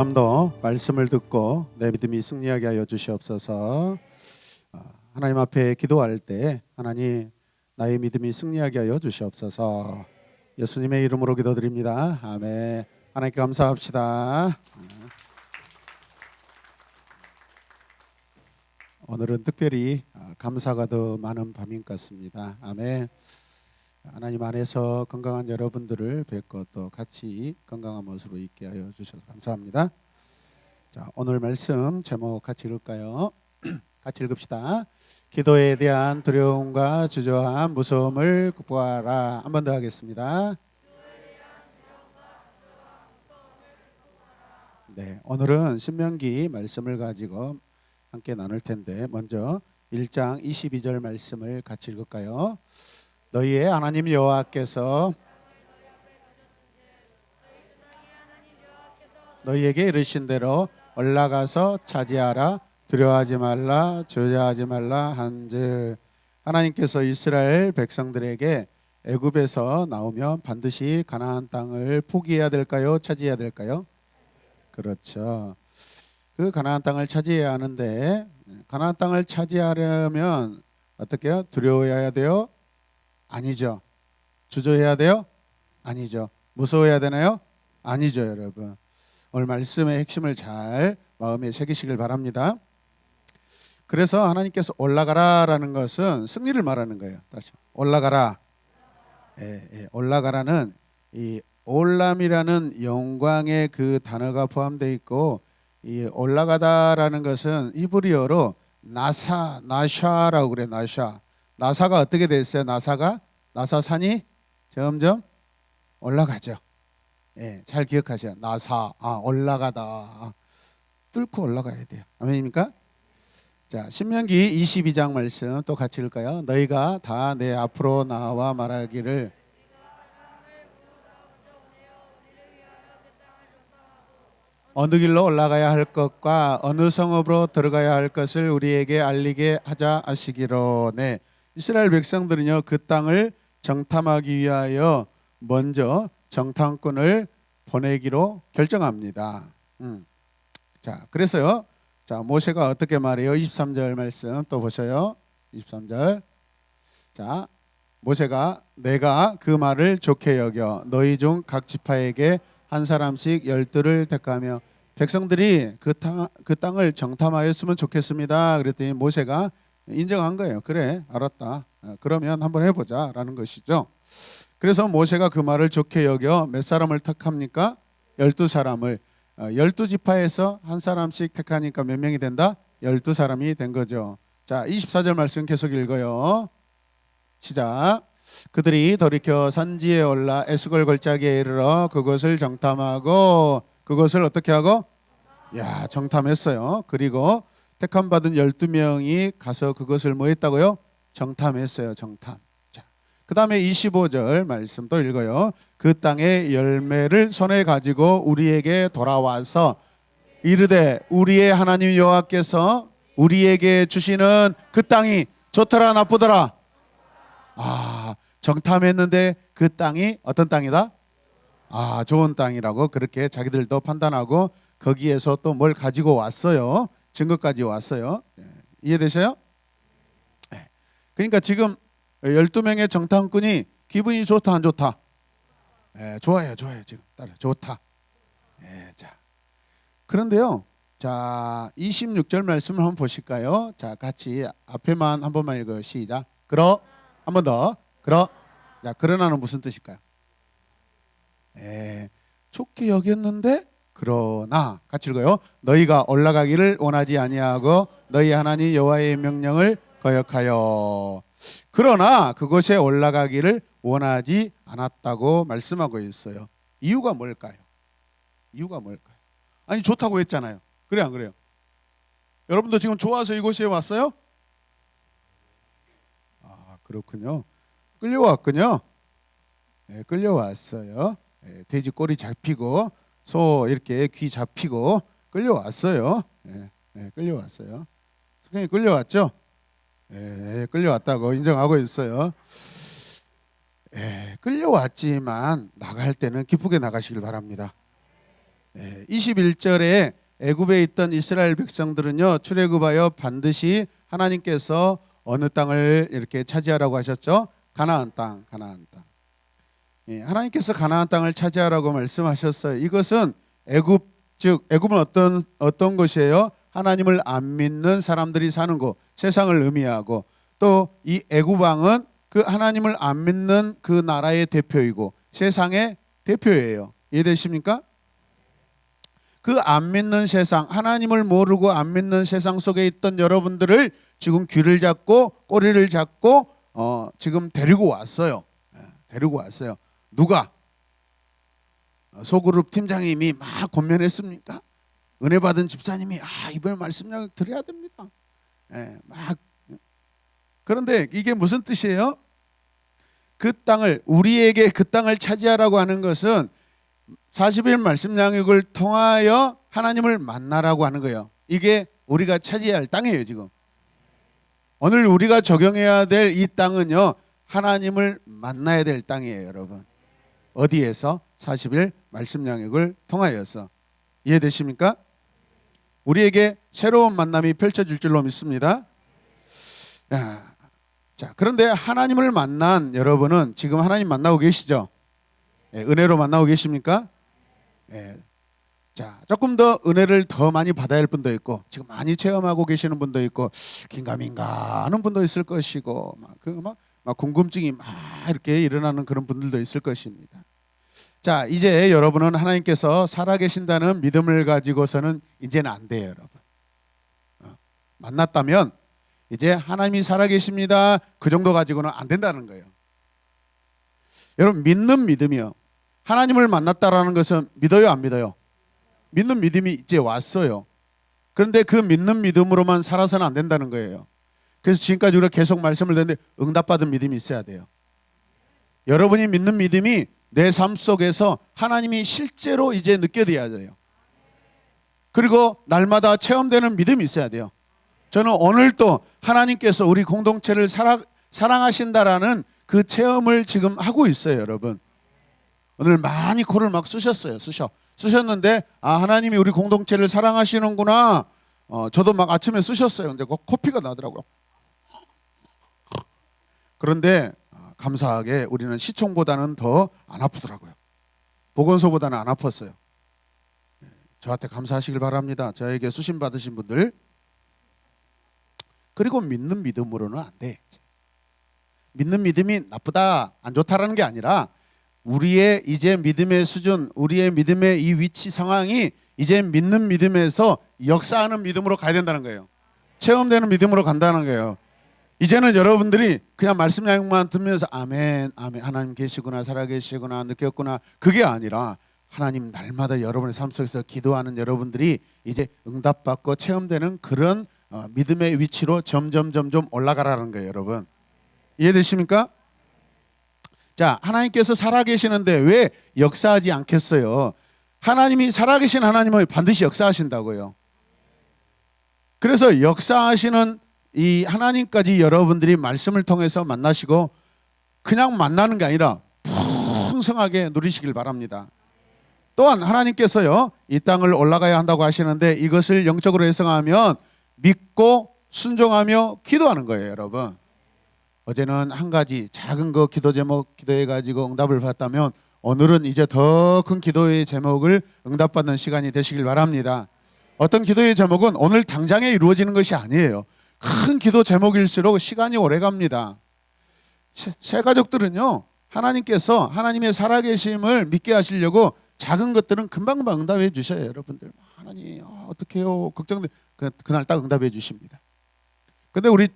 더 말씀을 듣고 내 믿음이 승리하게 하여 주시옵소서. 하나님 앞에 기도할 때 하나님 나의 믿음이 승리하게 하여 주시옵소서. 예수님의 이름으로 기도드립니다. 아멘. 하나님께 감사합시다. 오늘은 특별히 감사가 더 많은 밤인 것 같습니다. 아멘. 하나님 안에서 건강한 여러분들을 뵙고 또 같이 건강한 모습으로 있게 하여 주셔서 감사합니다. 자, 오늘 말씀 제목 같이 읽을까요? 같이 읽읍시다. 기도에 대한 두려움과 주저함, 무서움을 극복하라. 한 번 더 하겠습니다. 네, 오늘은 신명기 말씀을 가지고 함께 나눌 텐데 먼저 1장 22절 말씀을 같이 읽을까요? 너희의 하나님 여호와께서 너희에게 이르신 대로 올라가서 차지하라. 두려워하지 말라, 주저하지 말라 한즉. 하나님께서 이스라엘 백성들에게 애굽에서 나오면 반드시 가나안 땅을 포기해야 될까요? 차지해야 될까요? 그렇죠. 그 가나안 땅을 차지해야 하는데 가나안 땅을 차지하려면 어떻게 해요? 두려워해야 돼요? 아니죠. 주저해야 돼요? 아니죠. 무서워해야 되나요? 아니죠, 여러분. 오늘 말씀의 핵심을 잘 마음에 새기시길 바랍니다. 그래서 하나님께서 올라가라라는 것은 승리를 말하는 거예요. 다시 올라가라. 올라가라는 이 올람이라는 영광의 그 단어가 포함되어 있고, 이 올라가다라는 것은 히브리어로 나샤라고 그래. 나사가 어떻게 됐어요? 나사산이 점점 올라가죠. 잘 기억하세요. 올라가다. 뚫고 올라가야 돼요. 아멘입니까? 자, 신명기 22장 말씀 또 같이 읽을까요? 너희가 다 내 앞으로 나와 말하기를 어느 길로 올라가야 할 것과 어느 성읍으로 들어가야 할 것을 우리에게 알리게 하자 하시기로. 네, 이스라엘 백성들은요 그 땅을 정탐하기 위하여 먼저 정탐꾼을 보내기로 결정합니다. 자, 그래서요. 자, 모세가 어떻게 말해요? 23절 말씀 또 보셔요. 23절. 자, 모세가 내가 그 말을 좋게 여겨 너희 중 각 지파에게 한 사람씩 12를 택하며 백성들이 그 땅을 정탐하였으면 좋겠습니다. 그랬더니 모세가 인정한 거예요. 그래, 알았다. 그러면 한번 해보자 라는 것이죠. 그래서 모세가 그 말을 좋게 여겨 몇 사람을 택합니까? 12사람을. 12지파에서 한 사람씩 택하니까 몇 명이 된다? 12사람이 된 거죠. 자, 24절 말씀 계속 읽어요. 시작. 그들이 돌이켜 산지에 올라 에스골 골짜기에 이르러 그것을 정탐하고, 그것을 어떻게 하고? 정탐했어요. 그리고 택함 받은 12명이 가서 그것을 뭐 했다고요? 정탐했어요. 정탐. 자, 그 다음에 25절 말씀 또 읽어요. 그 땅의 열매를 손에 가지고 우리에게 돌아와서 이르되 우리의 하나님 여호와께서 우리에게 주시는 그 땅이 좋더라 나쁘더라? 정탐했는데 그 땅이 어떤 땅이다? 좋은 땅이라고 그렇게 자기들도 판단하고 거기에서 또 뭘 가지고 왔어요. 증거까지 왔어요. 이해되세요? 그러니까 지금 12명의 정탐꾼이 기분이 좋다 안 좋다? 좋아요. 지금 좋다. 자, 그런데요. 자, 26절 말씀을 한번 보실까요? 자, 같이 앞에만 한 번만 읽어요. 시작. 한 번 더. 자, 그러나는 무슨 뜻일까요? 좋게 여겼는데 그러나 같이 읽어요. 너희가 올라가기를 원하지 아니하고 너희 하나님 여호와의 명령을 거역하여. 그러나 그곳에 올라가기를 원하지 않았다고 말씀하고 있어요. 이유가 뭘까요? 아니, 좋다고 했잖아요. 그래 안 그래요? 여러분도 지금 좋아서 이곳에 왔어요? 그렇군요. 끌려왔군요. 끌려왔어요. 돼지 꼬리 잡히고 소 이렇게 귀 잡히고 끌려왔어요. 끌려왔어요. 성경이 끌려왔죠? 끌려왔다고 인정하고 있어요. 끌려왔지만 나갈 때는 기쁘게 나가시길 바랍니다. 21절에 애굽에 있던 이스라엘 백성들은요, 출애굽하여 반드시 하나님께서 어느 땅을 이렇게 차지하라고 하셨죠? 가나안 땅, 가나안 땅. 하나님께서 가나안 땅을 차지하라고 말씀하셨어요. 이것은 애굽, 즉 애굽은 어떤 것이에요? 하나님을 안 믿는 사람들이 사는 곳, 세상을 의미하고, 또 이 애굽 왕은 그 하나님을 안 믿는 그 나라의 대표이고 세상의 대표예요. 이해되십니까? 그 안 믿는 세상, 하나님을 모르고 안 믿는 세상 속에 있던 여러분들을 지금 귀를 잡고 꼬리를 잡고 지금 데리고 왔어요. 데리고 왔어요. 누가? 소그룹 팀장님이 막 권면했습니까? 은혜 받은 집사님이 이번에 말씀을 드려야 됩니다. 막. 그런데 이게 무슨 뜻이에요? 그 땅을, 우리에게 그 땅을 차지하라고 하는 것은 40일 말씀 양육을 통하여 하나님을 만나라고 하는 거예요. 이게 우리가 차지해야 할 땅이에요. 지금 오늘 우리가 적용해야 될 이 땅은요, 하나님을 만나야 될 땅이에요. 여러분, 어디에서? 40일 말씀 양육을 통하여서. 이해되십니까? 우리에게 새로운 만남이 펼쳐질 줄로 믿습니다. 자, 그런데 하나님을 만난 여러분은 지금 하나님 만나고 계시죠? 은혜로 만나고 계십니까? 자, 조금 더 은혜를 더 많이 받아야 할 분도 있고, 지금 많이 체험하고 계시는 분도 있고, 긴가민가 하는 분도 있을 것이고, 막 궁금증이 막 이렇게 일어나는 그런 분들도 있을 것입니다. 자, 이제 여러분은 하나님께서 살아계신다는 믿음을 가지고서는 이제는 안 돼요, 여러분. 만났다면 이제 하나님이 살아계십니다, 그 정도 가지고는 안 된다는 거예요. 여러분, 믿는 믿음이요, 하나님을 만났다라는 것은 믿어요, 안 믿어요? 믿는 믿음이 이제 왔어요. 그런데 그 믿는 믿음으로만 살아서는 안 된다는 거예요. 그래서 지금까지 우리가 계속 말씀을 드렸는데 응답받은 믿음이 있어야 돼요. 여러분이 믿는 믿음이 내 삶 속에서 하나님이 실제로 이제 느껴져야 돼요. 그리고 날마다 체험되는 믿음이 있어야 돼요. 저는 오늘 또 하나님께서 우리 공동체를 사랑하신다라는 그 체험을 지금 하고 있어요. 여러분, 오늘 많이 코를 막 쑤셨어요. 쑤셨는데 하나님이 우리 공동체를 사랑하시는구나. 저도 막 아침에 쑤셨어요. 근데 코피가 나더라고요. 그런데 감사하게 우리는 시총보다는 더 안 아프더라고요. 보건소보다는 안 아팠어요. 저한테 감사하시길 바랍니다. 저에게 수신 받으신 분들. 그리고 믿는 믿음으로는 안 돼. 믿는 믿음이 나쁘다, 안 좋다라는 게 아니라 우리의 이제 믿음의 수준, 우리의 믿음의 이 위치 상황이 이제 믿는 믿음에서 역사하는 믿음으로 가야 된다는 거예요. 체험되는 믿음으로 간다는 거예요. 이제는 여러분들이 그냥 말씀 양육만 듣면서 아멘, 아멘, 하나님 계시구나, 살아계시구나, 느꼈구나, 그게 아니라 하나님 날마다 여러분의 삶 속에서 기도하는 여러분들이 이제 응답받고 체험되는 그런 믿음의 위치로 점점 올라가라는 거예요. 여러분, 이해되십니까? 자, 하나님께서 살아계시는데 왜 역사하지 않겠어요? 하나님이 살아계신 하나님은 반드시 역사하신다고요. 그래서 역사하시는 이 하나님까지 여러분들이 말씀을 통해서 만나시고 그냥 만나는 게 아니라 풍성하게 누리시길 바랍니다. 또한 하나님께서요, 이 땅을 올라가야 한다고 하시는데 이것을 영적으로 해석하면 믿고 순종하며 기도하는 거예요. 여러분, 어제는 한 가지 작은 거 기도 제목 기도해 가지고 응답을 받았다면 오늘은 이제 더 큰 기도의 제목을 응답받는 시간이 되시길 바랍니다. 어떤 기도의 제목은 오늘 당장에 이루어지는 것이 아니에요. 큰 기도 제목일수록 시간이 오래 갑니다. 새 가족들은요, 하나님께서 하나님의 살아계심을 믿게 하시려고 작은 것들은 금방금방 응답해 주셔요. 여러분들, 하나님 어떻게 해요? 걱정돼. 그날 딱 응답해 주십니다. 근데 우리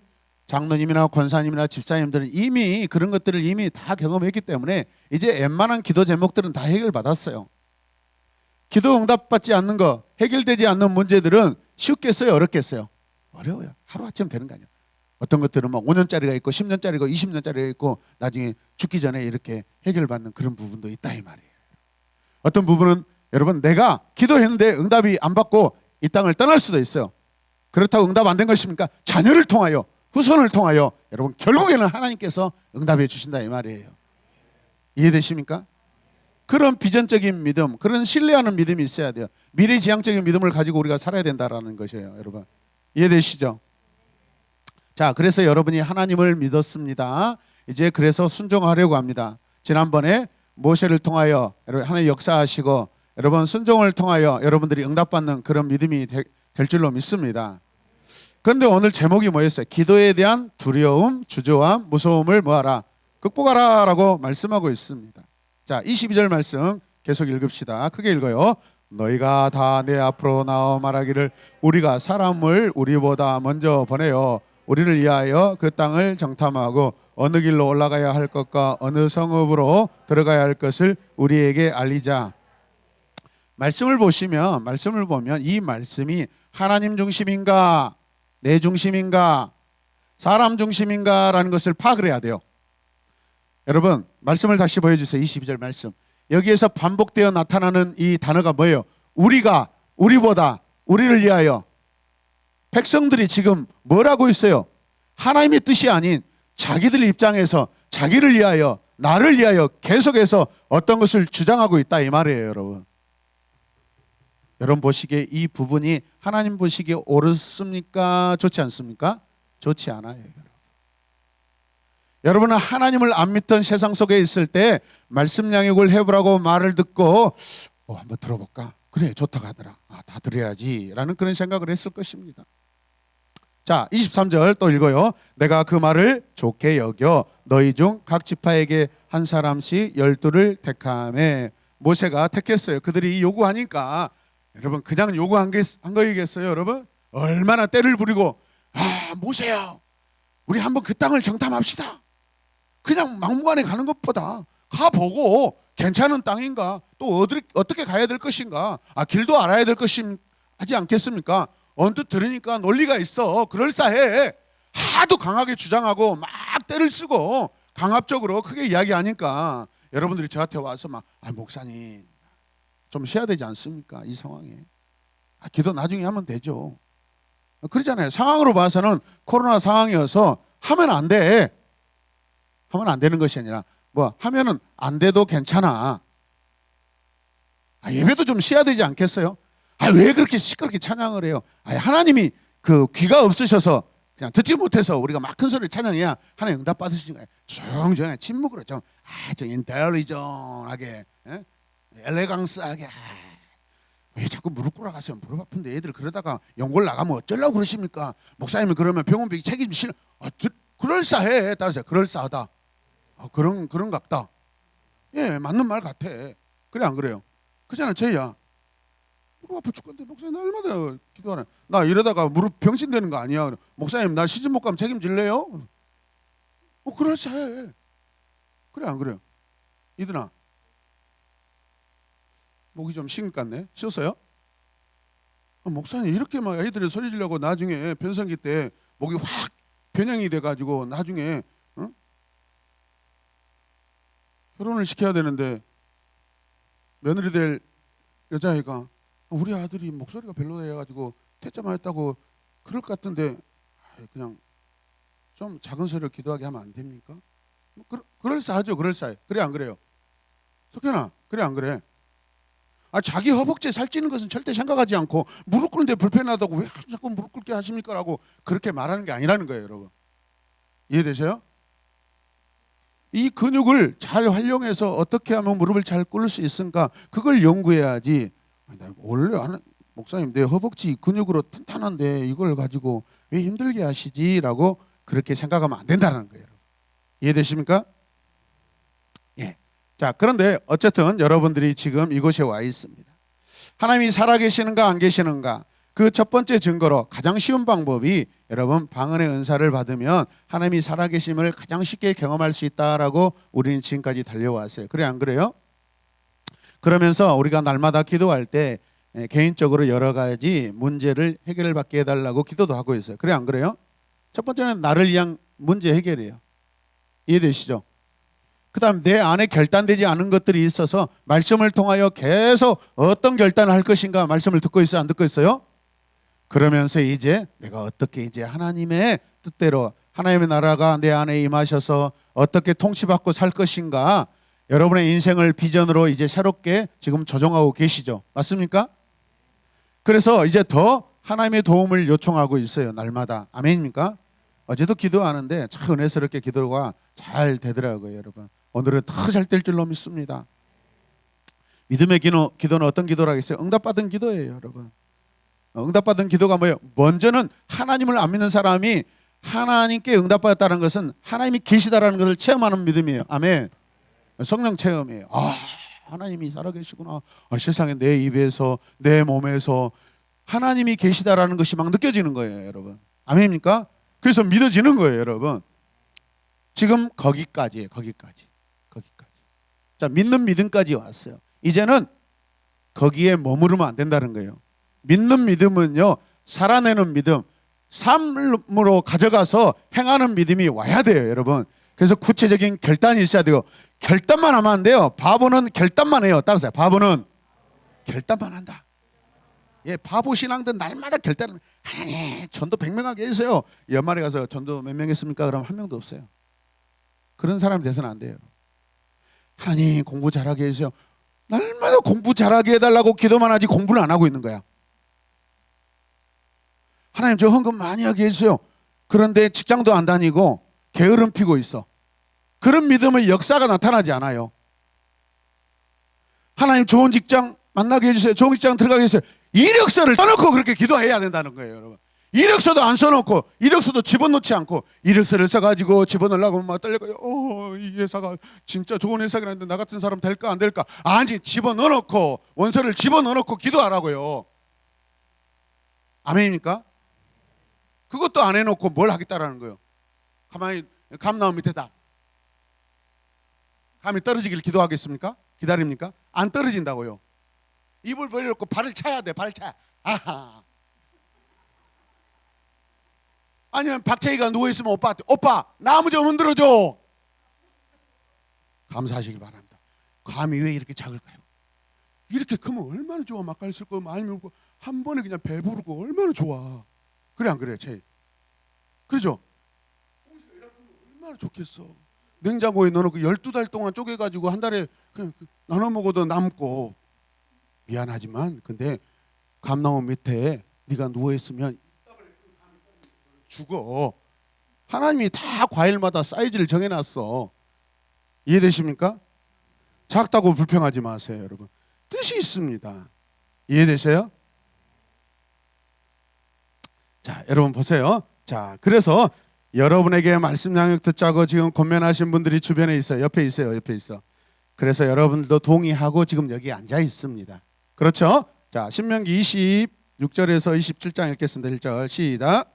장로님이나 권사님이나 집사님들은 이미 그런 것들을 이미 다 경험했기 때문에 이제 웬만한 기도 제목들은 다 해결받았어요. 기도 응답받지 않는 거, 해결되지 않는 문제들은 쉽겠어요, 어렵겠어요? 어려워요. 하루아침 되는 거 아니에요. 어떤 것들은 막 5년짜리가 있고 10년짜리가 20년짜리가 있고 나중에 죽기 전에 이렇게 해결받는 그런 부분도 있다 이 말이에요. 어떤 부분은 여러분, 내가 기도했는데 응답이 안 받고 이 땅을 떠날 수도 있어요. 그렇다고 응답 안 된 것입니까? 자녀를 통하여, 후손을 통하여 여러분 결국에는 하나님께서 응답해 주신다 이 말이에요. 이해되십니까? 그런 비전적인 믿음, 그런 신뢰하는 믿음이 있어야 돼요. 미래지향적인 믿음을 가지고 우리가 살아야 된다라는 것이에요. 여러분 이해되시죠? 자, 그래서 여러분이 하나님을 믿었습니다. 이제 그래서 순종하려고 합니다. 지난번에 모세를 통하여 여러분 하나님 역사하시고 여러분 순종을 통하여 여러분들이 응답받는 그런 믿음이 될 줄로 믿습니다. 그런데 오늘 제목이 뭐였어요? 기도에 대한 두려움, 주저함, 무서움을 뭐하라? 극복하라 라고 말씀하고 있습니다. 자, 22절 말씀 계속 읽읍시다. 크게 읽어요. 너희가 다 내 앞으로 나와 말하기를 우리가 사람을 우리보다 먼저 보내어 우리를 위하여 그 땅을 정탐하고 어느 길로 올라가야 할 것과 어느 성읍으로 들어가야 할 것을 우리에게 알리자. 말씀을 보면 이 말씀이 하나님 중심인가, 내 중심인가, 사람 중심인가라는 것을 파악을 해야 돼요. 여러분 말씀을 다시 보여주세요. 22절 말씀. 여기에서 반복되어 나타나는 이 단어가 뭐예요? 우리가, 우리보다, 우리를 위하여. 백성들이 지금 뭘 하고 있어요? 하나님의 뜻이 아닌 자기들 입장에서 자기를 위하여, 나를 위하여 계속해서 어떤 것을 주장하고 있다 이 말이에요. 여러분 여러분 보시기에 이 부분이 하나님 보시기에 옳습니까? 좋지 않습니까? 좋지 않아요. 여러분은 하나님을 안 믿던 세상 속에 있을 때 말씀 양육을 해보라고 말을 듣고 한번 들어볼까? 그래 좋다고 하더라. 다 들어야지 라는 그런 생각을 했을 것입니다. 자, 23절 또 읽어요. 내가 그 말을 좋게 여겨 너희 중 각 지파에게 한 사람씩 12를 택하매. 모세가 택했어요. 그들이 요구하니까 여러분 그냥 요구한 거이겠어요? 여러분 얼마나 때를 부리고 모세야 우리 한번 그 땅을 정탐합시다. 그냥 막무가내 가는 것보다 가보고 괜찮은 땅인가 또 어떻게 가야 될 것인가 길도 알아야 될 것임 하지 않겠습니까? 언뜻 들으니까 논리가 있어. 그럴싸해. 하도 강하게 주장하고 막 때를 쓰고 강압적으로 크게 이야기하니까 여러분들이 저한테 와서 막 목사님 좀 쉬어야 되지 않습니까? 이 상황에 기도 나중에 하면 되죠. 그러잖아요. 상황으로 봐서는 코로나 상황이어서 하면 안 돼. 하면 안 되는 것이 아니라 하면은 안 돼도 괜찮아. 예배도 좀 쉬어야 되지 않겠어요? 왜 그렇게 시끄럽게 찬양을 해요? 하나님이 그 귀가 없으셔서 그냥 듣지 못해서 우리가 막 큰 소리를 찬양해야 하나님 응답 받으시는 거예요. 조용조용히 침묵으로 좀 인텔리전하게 엘레강스하게. 왜 자꾸 무릎 꿇어가세요? 무릎 아픈데 애들 그러다가 연골 나가면 어쩌려고 그러십니까? 목사님이 그러면 병원비 책임지시는 그럴싸해. 따라서 그럴싸하다. 그런갑다. 예, 맞는 말 같아. 그래 안 그래요? 그잖아. 쟤야 무릎 아파 죽겠는데 목사님 날마다 기도하네. 나 이러다가 무릎 병신 되는 거 아니야? 목사님 나 시집 못 가면 책임질래요? 그럴싸해. 그래 안 그래요? 이들아 목이 좀 식은 것 같네. 쉬었어요? 목사님 이렇게 막 애들이 소리 지르고 나중에 변성기 때 목이 확 변형이 돼가지고 나중에 결혼을 시켜야 되는데 며느리 될 여자애가 우리 아들이 목소리가 별로해가지고 퇴짜맞았다고 그럴 것 같은데 그냥 좀 작은 소리로 기도하게 하면 안 됩니까? 그럴싸하죠. 그럴싸해. 그래 안 그래요? 석현아 그래 안 그래? 자기 허벅지에 살찌는 것은 절대 생각하지 않고 무릎 꿇는데 불편하다고 왜 자꾸 무릎 꿇게 하십니까? 라고 그렇게 말하는 게 아니라는 거예요. 여러분 이해되세요? 이 근육을 잘 활용해서 어떻게 하면 무릎을 잘 꿇을 수 있을까? 그걸 연구해야지. 원래 목사님 내 허벅지 근육으로 탄탄한데 이걸 가지고 왜 힘들게 하시지? 라고 그렇게 생각하면 안 된다는 거예요. 이해되십니까? 예. 자, 그런데 어쨌든 여러분들이 지금 이곳에 와 있습니다. 하나님이 살아계시는가 안 계시는가? 그 첫 번째 증거로 가장 쉬운 방법이 여러분 방언의 은사를 받으면 하나님이 살아계심을 가장 쉽게 경험할 수 있다라고 우리는 지금까지 달려왔어요. 그래 안 그래요? 그러면서 우리가 날마다 기도할 때 개인적으로 여러 가지 문제를 해결을 받게 해달라고 기도도 하고 있어요. 그래 안 그래요? 첫 번째는 나를 위한 문제 해결이에요. 이해되시죠? 그 다음 내 안에 결단되지 않은 것들이 있어서 말씀을 통하여 계속 어떤 결단을 할 것인가 말씀을 듣고 있어요? 안 듣고 있어요? 그러면서 이제 내가 어떻게 이제 하나님의 뜻대로 하나님의 나라가 내 안에 임하셔서 어떻게 통치받고 살 것인가 여러분의 인생을 비전으로 이제 새롭게 지금 조정하고 계시죠. 맞습니까? 그래서 이제 더 하나님의 도움을 요청하고 있어요. 날마다. 아멘입니까? 어제도 기도하는데 참 은혜스럽게 기도가 잘 되더라고요, 여러분. 오늘은 더 잘 될 줄로 믿습니다. 믿음의 기도는 어떤 기도라겠어요? 응답받은 기도예요, 여러분. 응답받은 기도가 뭐예요? 먼저는 하나님을 안 믿는 사람이 하나님께 응답받았다는 것은 하나님이 계시다라는 것을 체험하는 믿음이에요. 아멘. 성령 체험이에요. 아, 하나님이 살아계시구나. 아, 세상에 내 입에서 내 몸에서 하나님이 계시다라는 것이 막 느껴지는 거예요, 여러분. 아멘입니까? 그래서 믿어지는 거예요, 여러분. 지금 거기까지예요. 거기까지. 자, 믿는 믿음까지 왔어요. 이제는 거기에 머무르면 안 된다는 거예요. 믿는 믿음은요, 살아내는 믿음, 삶으로 가져가서 행하는 믿음이 와야 돼요, 여러분. 그래서 구체적인 결단이 있어야 되고, 결단만 하면 안 돼요. 바보는 결단만 해요. 따라서요. 바보는 결단만 한다. 예, 바보 신앙들 날마다 결단을 하나님 전도 100명하게 해주세요. 연말에 가서 전도 몇 명 했습니까? 그럼 한 명도 없어요. 그런 사람이 돼서는 안 돼요. 하나님 공부 잘하게 해주세요. 날마다 공부 잘하게 해달라고 기도만 하지 공부는 안 하고 있는 거야. 하나님 저 헌금 많이 하게 해주세요. 그런데 직장도 안 다니고 게으름 피고 있어. 그런 믿음의 역사가 나타나지 않아요. 하나님 좋은 직장 만나게 해주세요. 좋은 직장 들어가게 해주세요. 이력서를 써놓고 그렇게 기도해야 된다는 거예요, 여러분. 이력서도 안 써놓고 이력서도 집어넣지 않고 이력서를 써가지고 집어넣으려고 막 떨려가지고 이 회사가 진짜 좋은 회사긴 한데 나 같은 사람 될까 안 될까. 아니, 집어넣어놓고 원서를 집어넣어놓고 기도하라고요. 아멘입니까? 그것도 안 해놓고 뭘 하겠다라는 거예요. 가만히 감나무 밑에다 감이 떨어지길 기도하겠습니까? 기다립니까? 안 떨어진다고요. 입을 벌려놓고 발을 차야 돼. 발을 차. 아하. 아니면 박채희가 누워있으면 오빠한테 오빠 나무 좀 흔들어줘. 감사하시길 바랍니다. 감이 왜 이렇게 작을까요? 이렇게 크면 얼마나 좋아. 맛깔 거 많이 먹고 한 번에 그냥 배부르고 얼마나 좋아. 그래 안 그래 채희? 그죠? 얼마나 좋겠어. 냉장고에 넣어놓고 12달 동안 쪼개가지고 한 달에 그냥 나눠 먹어도 남고. 미안하지만 근데 감나무 밑에 네가 누워있으면 죽어. 하나님이 다 과일마다 사이즈를 정해놨어. 이해되십니까? 작다고 불평하지 마세요, 여러분. 뜻이 있습니다. 이해되세요? 자, 여러분 보세요. 자, 그래서 여러분에게 말씀 양육 듣자고 지금 권면하신 분들이 주변에 있어요. 옆에 있어요. 옆에 있어. 그래서 여러분들도 동의하고 지금 여기 앉아 있습니다. 그렇죠? 자, 신명기 26절에서 27장 읽겠습니다. 1절 시작.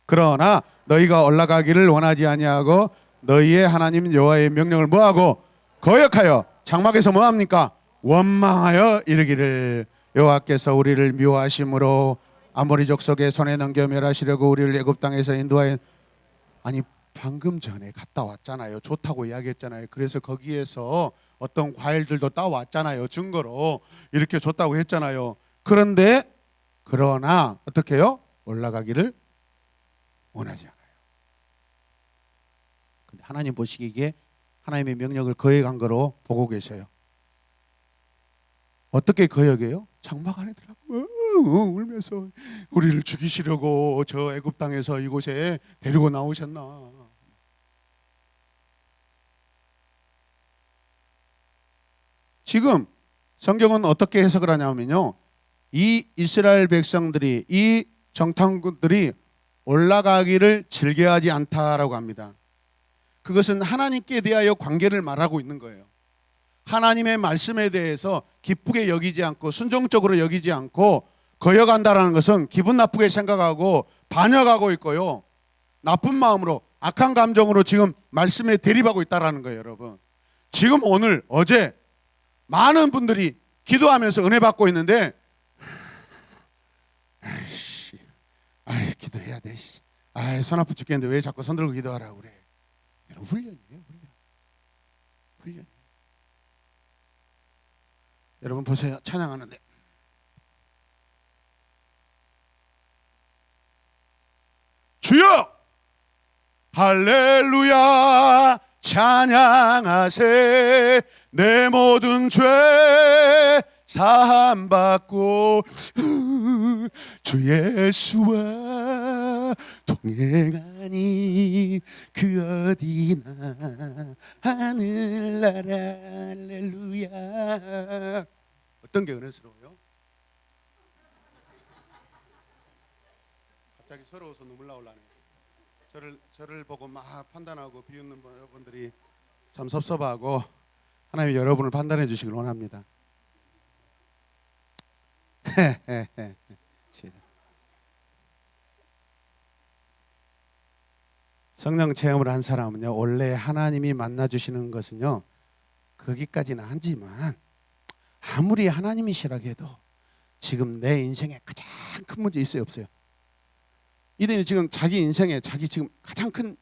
그러나 너희가 올라가기를 원하지 아니하고 너희의 하나님 여호와의 명령을 뭐하고 거역하여 장막에서 뭐합니까? 원망하여 이르기를 여호와께서 우리를 미워하심으로 아모리 족속의 손에 넘겨 멸하시려고 우리를 애굽 땅에서 인도하여. 아니 방금 전에 갔다 왔잖아요. 좋다고 이야기했잖아요. 그래서 거기에서 어떤 과일들도 따왔잖아요. 증거로 이렇게 줬다고 했잖아요. 그러나 어떻게 해요? 올라가기를 원하지 않아요. 근데 하나님 보시기에 하나님의 명령을 거역한 거로 보고 계셔요. 어떻게 거역해요? 장막 안에 들어가고 울면서 우리를 죽이시려고 저 애굽 땅에서 이곳에 데리고 나오셨나. 지금 성경은 어떻게 해석을 하냐면요, 이 이스라엘 백성들이, 이 정탐꾼들이 올라가기를 즐겨하지 않다라고 합니다. 그것은 하나님께 대하여 관계를 말하고 있는 거예요. 하나님의 말씀에 대해서 기쁘게 여기지 않고 순종적으로 여기지 않고 거역한다라는 것은 기분 나쁘게 생각하고 반역하고 있고요, 나쁜 마음으로 악한 감정으로 지금 말씀에 대립하고 있다라는 거예요. 여러분, 지금 오늘 어제 많은 분들이 기도하면서 은혜 받고 있는데 기도해야 돼. 손 아프 죽겠는데 왜 자꾸 손 들고 기도하라고 그래. 훈련이에요. 훈련. 여러분 보세요. 찬양하는데 주여 할렐루야 찬양하세 내 모든 죄 사함 받고 주 예수와 동행하니 그 어디나 하늘나라 할렐루야. 어떤 게 은혜스러워요? 갑자기 서러워서 눈물 나올라네. 저를 보고 막 판단하고 비웃는 여러분들이 참 섭섭하고 하나님이 여러분을 판단해 주시길 원합니다. 성령 체험을 한 사람은요, 원래 하나님이 만나 주시는 것은요 거기까지는 하지만 아무리 하나님이시라 해도 지금 내 인생에 가장 큰 문제 있어요, 없어요? 이들이 지금 자기 인생에 자기 지금 가장 큰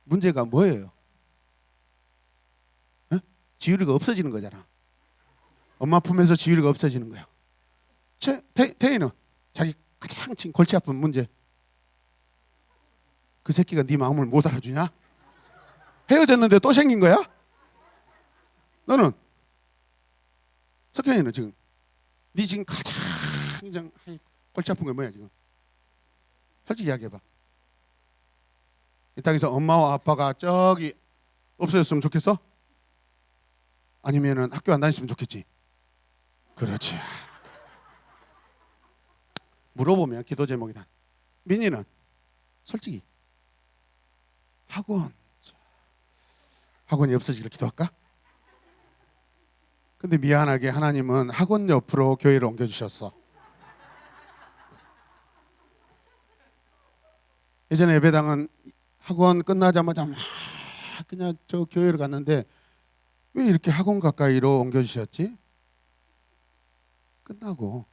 문제가 뭐예요? 지유리가 없어지는 거잖아. 엄마 품에서 지유리가 없어지는 거야. 태희는 자기 가장 지금 골치 아픈 문제, 그 새끼가 네 마음을 못 알아주냐? 헤어졌는데 또 생긴 거야? 너는 석현이는 지금 네 지금 가장 골치 아픈 게 뭐야 지금? 솔직히 이야기해봐. 이 땅에서 엄마와 아빠가 저기 없어졌으면 좋겠어? 아니면은 학교 안 다녔으면 좋겠지? 그렇지. 물어보면 기도 제목이다. 민희는 솔직히 학원이 없어지길 기도할까? 근데 미안하게 하나님은 학원 옆으로 교회를 옮겨주셨어. 예전에 예배당은 학원 끝나자마자 막 그냥 저 교회를 갔는데 왜 이렇게 학원 가까이로 옮겨주셨지? 끝나고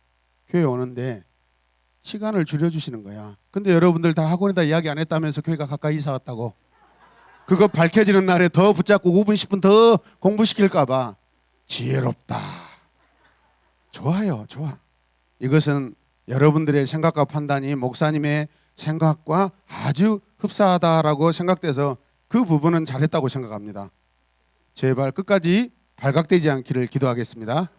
교회 오는데 시간을 줄여주시는 거야. 근데 여러분들 다 학원에다 이야기 안 했다면서 교회가 가까이 이사 왔다고. 그거 밝혀지는 날에 더 붙잡고 5분 10분 더 공부시킬까 봐. 지혜롭다. 좋아요, 좋아. 이것은 여러분들의 생각과 판단이 목사님의 생각과 아주 흡사하다라고 생각돼서 그 부분은 잘했다고 생각합니다. 제발 끝까지 발각되지 않기를 기도하겠습니다.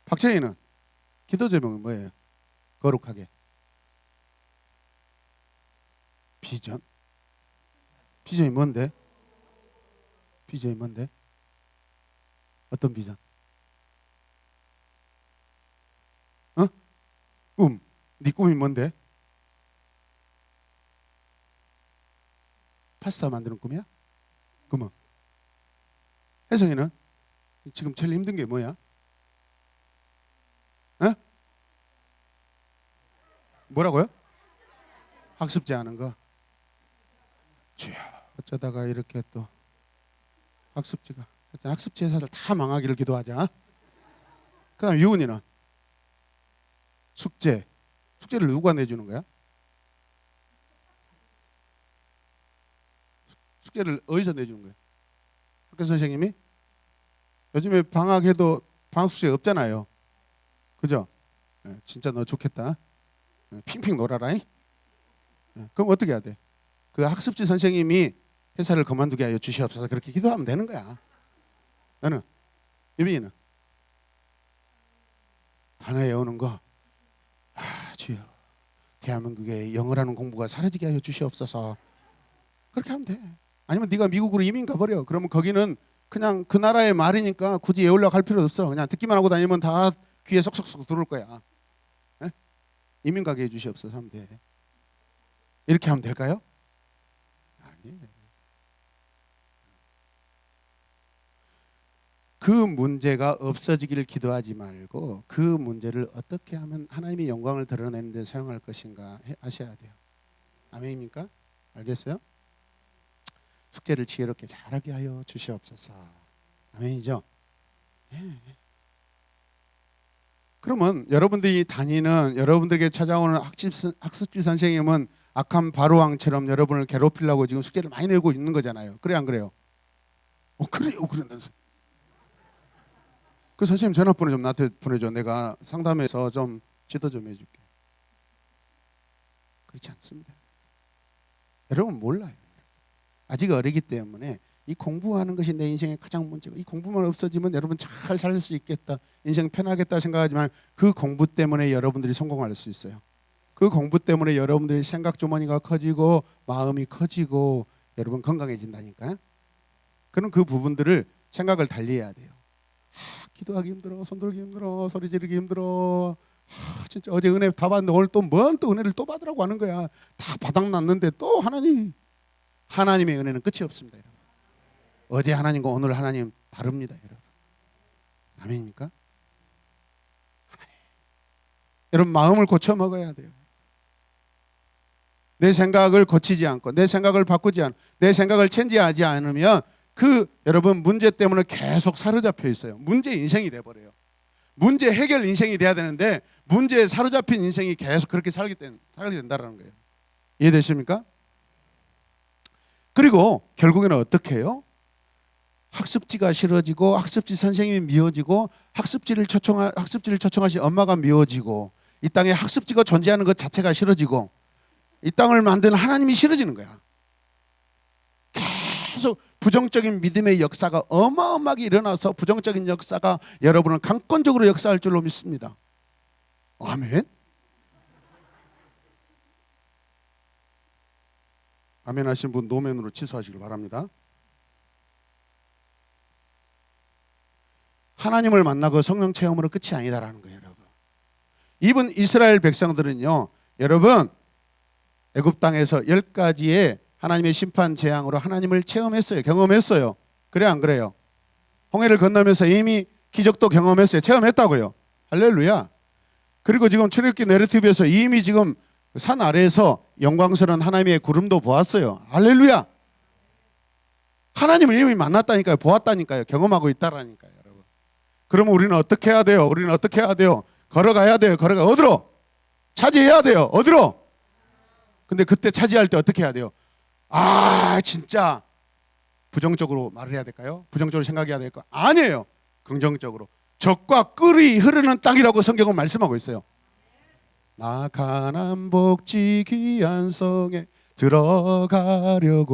박채희는 기도 제목은 뭐예요? 거룩하게. 비전? 비전이 뭔데? 비전이 뭔데? 어떤 비전? 꿈. 네 꿈이 뭔데? 파스타 만드는 꿈이야? 그러면 혜성이는 지금 제일 힘든 게 뭐야? 뭐라고요? 학습제 하는 거. 주여, 어쩌다가 이렇게 또 학습제 회사를 다 망하기를 기도하자. 그다음 유은이는 숙제를 누가 내주는 거야? 숙제를 어디서 내주는 거야? 학교 선생님이? 요즘에 방학해도 방학 숙제 없잖아요. 그죠? 진짜 너 좋겠다. 핑핑 놀아라. 그럼 어떻게 해야 돼? 그 학습지 선생님이 회사를 그만두게 하여 주시옵소서 그렇게 기도하면 되는 거야. 너는? 유빈이는? 단어 외우는 거. 주여, 대한민국의 영어라는 공부가 사라지게 하여 주시옵소서. 그렇게 하면 돼. 아니면 네가 미국으로 이민 가버려. 그러면 거기는 그냥 그 나라의 말이니까 굳이 외우려고 할 필요 없어. 그냥 듣기만 하고 다니면 다 귀에 쏙쏙쏙 들어올 거야. 이민 가게 해주시옵소서 하면 돼. 이렇게 하면 될까요? 아니에요. 그 문제가 없어지기를 기도하지 말고 그 문제를 어떻게 하면 하나님의 영광을 드러내는 데 사용할 것인가 하셔야 돼요. 아멘입니까? 알겠어요? 숙제를 지혜롭게 잘하게 하여 주시옵소서. 아멘이죠? 예. 그러면 여러분들이 다니는 여러분들에게 찾아오는 학습지 선생님은 악한 바로왕처럼 여러분을 괴롭히려고 지금 숙제를 많이 내고 있는 거잖아요. 그래 안 그래요? 그래요. 그런다면서. 그 선생님 전화번호 좀 나한테 보내줘. 내가 상담해서 좀 지도 좀 해줄게. 그렇지 않습니다. 여러분 몰라요. 아직 어리기 때문에 이 공부하는 것이 내 인생의 가장 문제고, 이 공부만 없어지면 여러분 잘 살 수 있겠다, 인생 편하겠다 생각하지만 그 공부 때문에 여러분들이 성공할 수 있어요. 그 공부 때문에 여러분들이 생각 주머니가 커지고 마음이 커지고 여러분 건강해진다니까요. 그럼 그 부분들을 생각을 달리해야 돼요. 기도하기 힘들어, 손들기 힘들어, 소리 지르기 힘들어. 진짜 어제 은혜 다 받는데 오늘 또 뭔 또 은혜를 또 받으라고 하는 거야. 다 바닥났는데 또 하나님의 은혜는 끝이 없습니다, 여러분. 어제 하나님과 오늘 하나님 다릅니다, 여러분. 아멘입니까? 여러분 마음을 고쳐 먹어야 돼요. 내 생각을 고치지 않고 내 생각을 바꾸지 않고 내 생각을 체인지하지 않으면 그 여러분 문제 때문에 계속 사로잡혀 있어요. 문제 인생이 돼버려요. 문제 해결 인생이 돼야 되는데 문제에 사로잡힌 인생이 계속 그렇게 살게 된다는 거예요. 이해되십니까? 그리고 결국에는 어떻게 해요? 학습지가 싫어지고 학습지 선생님이 미워지고 학습지를 초청하신 엄마가 미워지고 이 땅에 학습지가 존재하는 것 자체가 싫어지고 이 땅을 만든 하나님이 싫어지는 거야. 계속 부정적인 믿음의 역사가 어마어마하게 일어나서 부정적인 역사가 여러분은 강권적으로 역사할 줄로 믿습니다. 아멘. 아멘 하신 분 노멘으로 취소하시길 바랍니다. 하나님을 만나고 성령 체험으로 끝이 아니다라는 거예요, 여러분. 이번 이스라엘 백성들은요, 여러분 애굽 땅에서 10가지의 하나님의 심판 재앙으로 하나님을 체험했어요. 경험했어요. 그래 안 그래요? 홍해를 건너면서 이미 기적도 경험했어요. 체험했다고요. 할렐루야. 그리고 지금 출애굽기 내러티브에서 이미 지금 산 아래에서 영광스러운 하나님의 구름도 보았어요. 할렐루야. 하나님을 이미 만났다니까요. 보았다니까요. 경험하고 있다라니까요, 여러분. 그러면 우리는 어떻게 해야 돼요? 걸어가야 돼요. 어디로? 차지해야 돼요. 어디로? 근데 그때 차지할 때 어떻게 해야 돼요? 진짜 부정적으로 말을 해야 될까요? 부정적으로 생각해야 될까? 아니에요. 긍정적으로. 적과 꿀이 흐르는 땅이라고 성경은 말씀하고 있어요. 나 가난 복지 귀한 성에 들어가려고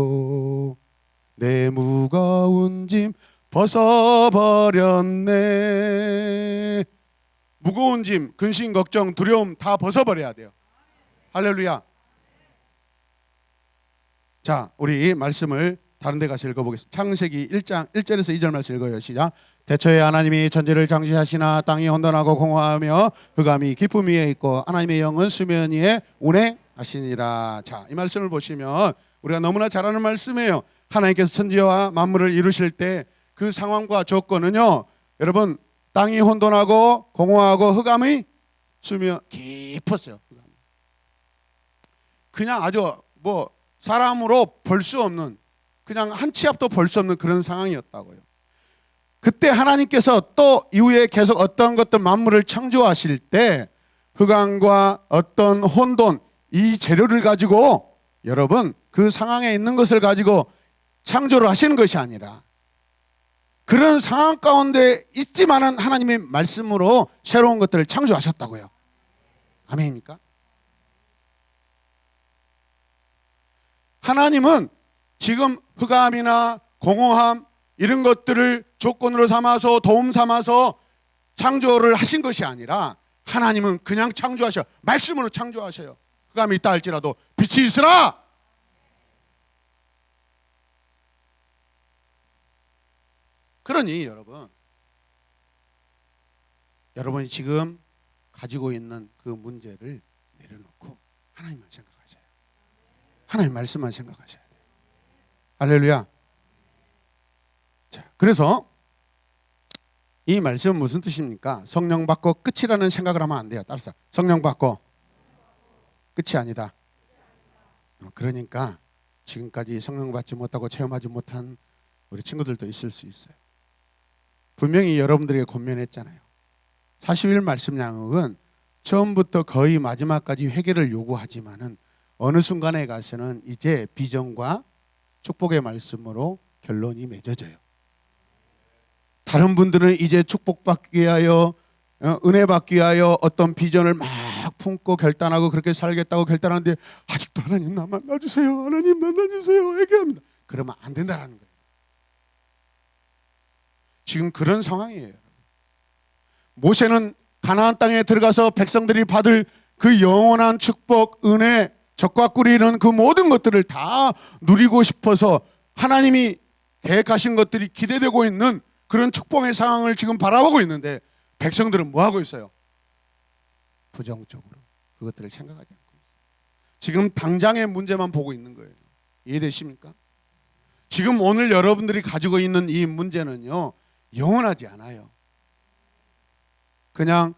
내 무거운 짐 벗어버렸네. 무거운 짐, 근심, 걱정, 두려움 다 벗어버려야 돼요. 할렐루야. 자, 우리 말씀을 다른 데 가서 읽어보겠습니다. 창세기 1장 1절에서 2절 말씀 읽어요. 시작. 대초에 하나님이 천지를 창조하시나 땅이 혼돈하고 공허하며 흑암이 깊음 위에 있고 하나님의 영은 수면 위에 운행하시니라. 자, 이 말씀을 보시면 우리가 너무나 잘 아는 말씀이에요. 하나님께서 천지와 만물을 이루실 때 그 상황과 조건은요, 여러분 땅이 혼돈하고 공허하고 흑암이 수면 깊었어요. 그냥 아주 사람으로 볼 수 없는, 그냥 한 치 앞도 볼 수 없는 그런 상황이었다고요. 그때 하나님께서 또 이후에 계속 어떤 것들 만물을 창조하실 때 흑암과 어떤 혼돈, 이 재료를 가지고 여러분 그 상황에 있는 것을 가지고 창조를 하시는 것이 아니라 그런 상황 가운데 있지만은 하나님의 말씀으로 새로운 것들을 창조하셨다고요. 아멘입니까? 하나님은 지금 흑암이나 공허함 이런 것들을 조건으로 삼아서 도움 삼아서 창조를 하신 것이 아니라 하나님은 그냥 창조하셔. 말씀으로 창조하셔요. 흑암이 있다 할지라도 빛이 있으라. 그러니 여러분이 지금 가지고 있는 그 문제를 내려놓고 하나님만 생각하셔요. 하나님 말씀만 생각하셔야 돼요. 할렐루야. 자, 그래서 이 말씀은 무슨 뜻입니까? 성령 받고 끝이라는 생각을 하면 안 돼요. 따라서 성령 받고 끝이 아니다. 그러니까 지금까지 성령 받지 못하고 체험하지 못한 우리 친구들도 있을 수 있어요. 분명히 여러분들에게 권면했잖아요. 40일 말씀 양육은 처음부터 거의 마지막까지 회개를 요구하지만은 어느 순간에 가서는 이제 비전과 축복의 말씀으로 결론이 맺어져요. 다른 분들은 이제 축복받기 위하여 은혜 받기 위하여 어떤 비전을 막 품고 결단하고 그렇게 살겠다고 결단하는데 아직도 하나님 나 만나주세요. 하나님 만나주세요. 회개합니다. 그러면 안 된다라는 거예요. 지금 그런 상황이에요. 모세는 가나안 땅에 들어가서 백성들이 받을 그 영원한 축복, 은혜, 적과 꿀이 이런 그 모든 것들을 다 누리고 싶어서 하나님이 계획하신 것들이 기대되고 있는 그런 축복의 상황을 지금 바라보고 있는데 백성들은 뭐 하고 있어요? 부정적으로 그것들을 생각하지 않고 있어요. 지금 당장의 문제만 보고 있는 거예요. 이해되십니까? 지금 오늘 여러분들이 가지고 있는 이 문제는요, 영원하지 않아요. 그냥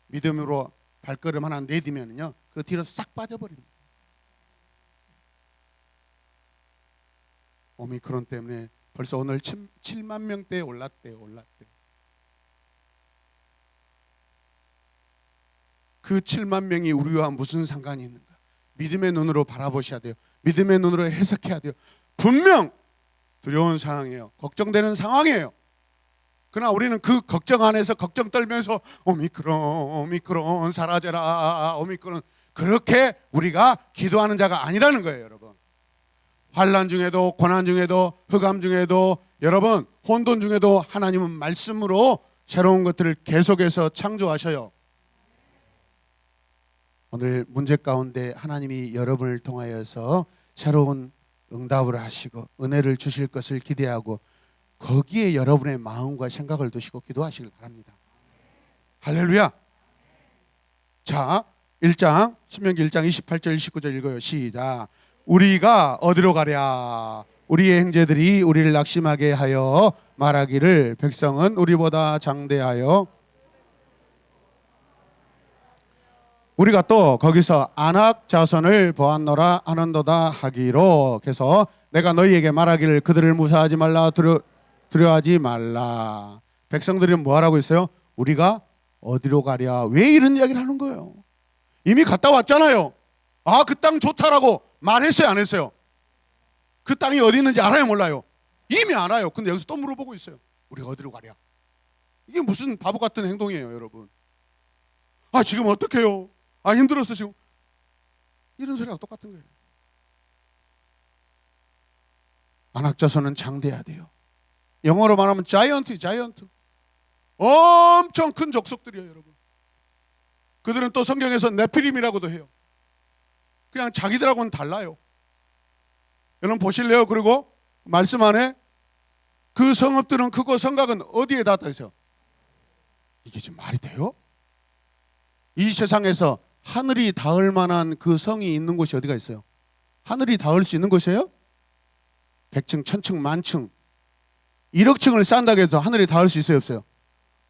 믿음으로 발걸음 하나 내디면요, 그 뒤로 싹 빠져버립니다. 오미크론 때문에 벌써 오늘 7만 명대에 올랐대요. 그 7만 명이 우리와 무슨 상관이 있는가? 믿음의 눈으로 바라보셔야 돼요. 믿음의 눈으로 해석해야 돼요. 분명 두려운 상황이에요. 걱정되는 상황이에요. 그러나 우리는 그 걱정 안에서 걱정 떨면서 오미크론 사라져라, 오미크론, 그렇게 우리가 기도하는 자가 아니라는 거예요. 여러분, 환난 중에도 고난 중에도 흑암 중에도 여러분 혼돈 중에도 하나님은 말씀으로 새로운 것들을 계속해서 창조하셔요. 오늘 문제 가운데 하나님이 여러분을 통하여서 새로운 응답을 하시고 은혜를 주실 것을 기대하고 거기에 여러분의 마음과 생각을 두시고 기도하시길 바랍니다. 할렐루야. 자, 1장 신명기 1장 28절 29절 읽어요. 시작. 우리가 어디로 가랴? 우리의 형제들이 우리를 낙심하게 하여 말하기를 백성은 우리보다 장대하여. 우리가 또 거기서 안악 자손을 보았노라 하는도다 하기로, 그래서 내가 너희에게 말하기를 그들을 무사하지 말라, 두려워하지 말라. 백성들이 뭐 하라고 했어요? 우리가 어디로 가랴? 왜 이런 이야기를 하는 거예요? 이미 갔다 왔잖아요. 아, 그 땅 좋다라고 말했어요, 안 했어요? 그 땅이 어디 있는지 알아요, 몰라요? 이미 알아요. 근데 여기서 또 물어보고 있어요. 우리가 어디로 가랴? 이게 무슨 바보 같은 행동이에요, 여러분. 아, 지금 어떡해요? 아, 힘들었어 지금. 이런 소리하고 똑같은 거예요. 안악자손은 장대해야 돼요. 영어로 말하면 자이언트. 엄청 큰 족속들이에요, 여러분. 그들은 또 성경에서 네피림이라고도 해요. 그냥 자기들하고는 달라요. 여러분 보실래요? 그리고 말씀 안에 그 성읍들은 크고 성곽은 어디에 닿았다 했어요? 이게 지금 말이 돼요? 이 세상에서 하늘이 닿을 만한 그 성이 있는 곳이 어디가 있어요? 하늘이 닿을 수 있는 곳이에요? 100층, 1000층, 만층, 1억 층을 쌓는다고 해서 하늘이 닿을 수 있어요, 없어요?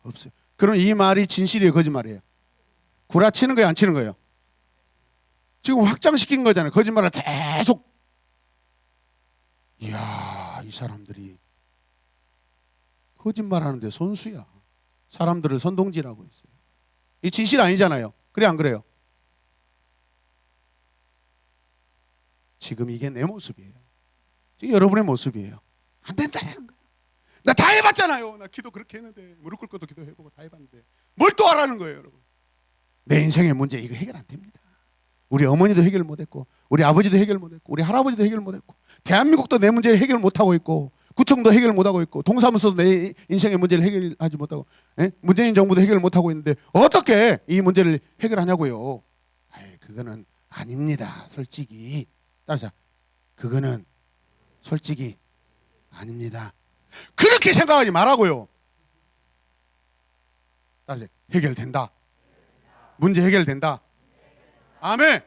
없어요. 그럼 이 말이 진실이에요, 거짓말이에요? 구라치는 거예요, 안 치는 거예요? 지금 확장시킨 거잖아요. 거짓말을 계속. 이야, 이 사람들이 거짓말하는데 손수야. 사람들을 선동질하고 있어요. 이 진실 아니잖아요. 그래, 안 그래요? 지금 이게 내 모습이에요. 지금 여러분의 모습이에요. 안 된다는 거예요. 나 다 해봤잖아요. 나 기도 그렇게 했는데, 무릎 꿇고도 기도해보고 다 해봤는데 뭘 또 하라는 거예요, 여러분. 내 인생의 문제 이거 해결 안 됩니다. 우리 어머니도 해결 못했고, 우리 아버지도 해결 못했고, 우리 할아버지도 해결 못했고, 대한민국도 내 문제를 해결 못하고 있고, 구청도 해결 못하고 있고, 동사무소도 내 인생의 문제를 해결하지 못하고, 문재인 정부도 해결 못하고 있는데 어떻게 이 문제를 해결하냐고요. 아이, 그거는 아닙니다. 솔직히 따라서 그거는 솔직히 아닙니다. 그렇게 생각하지 말라고요. 따라서 해결된다. 문제 해결된다. 아멘.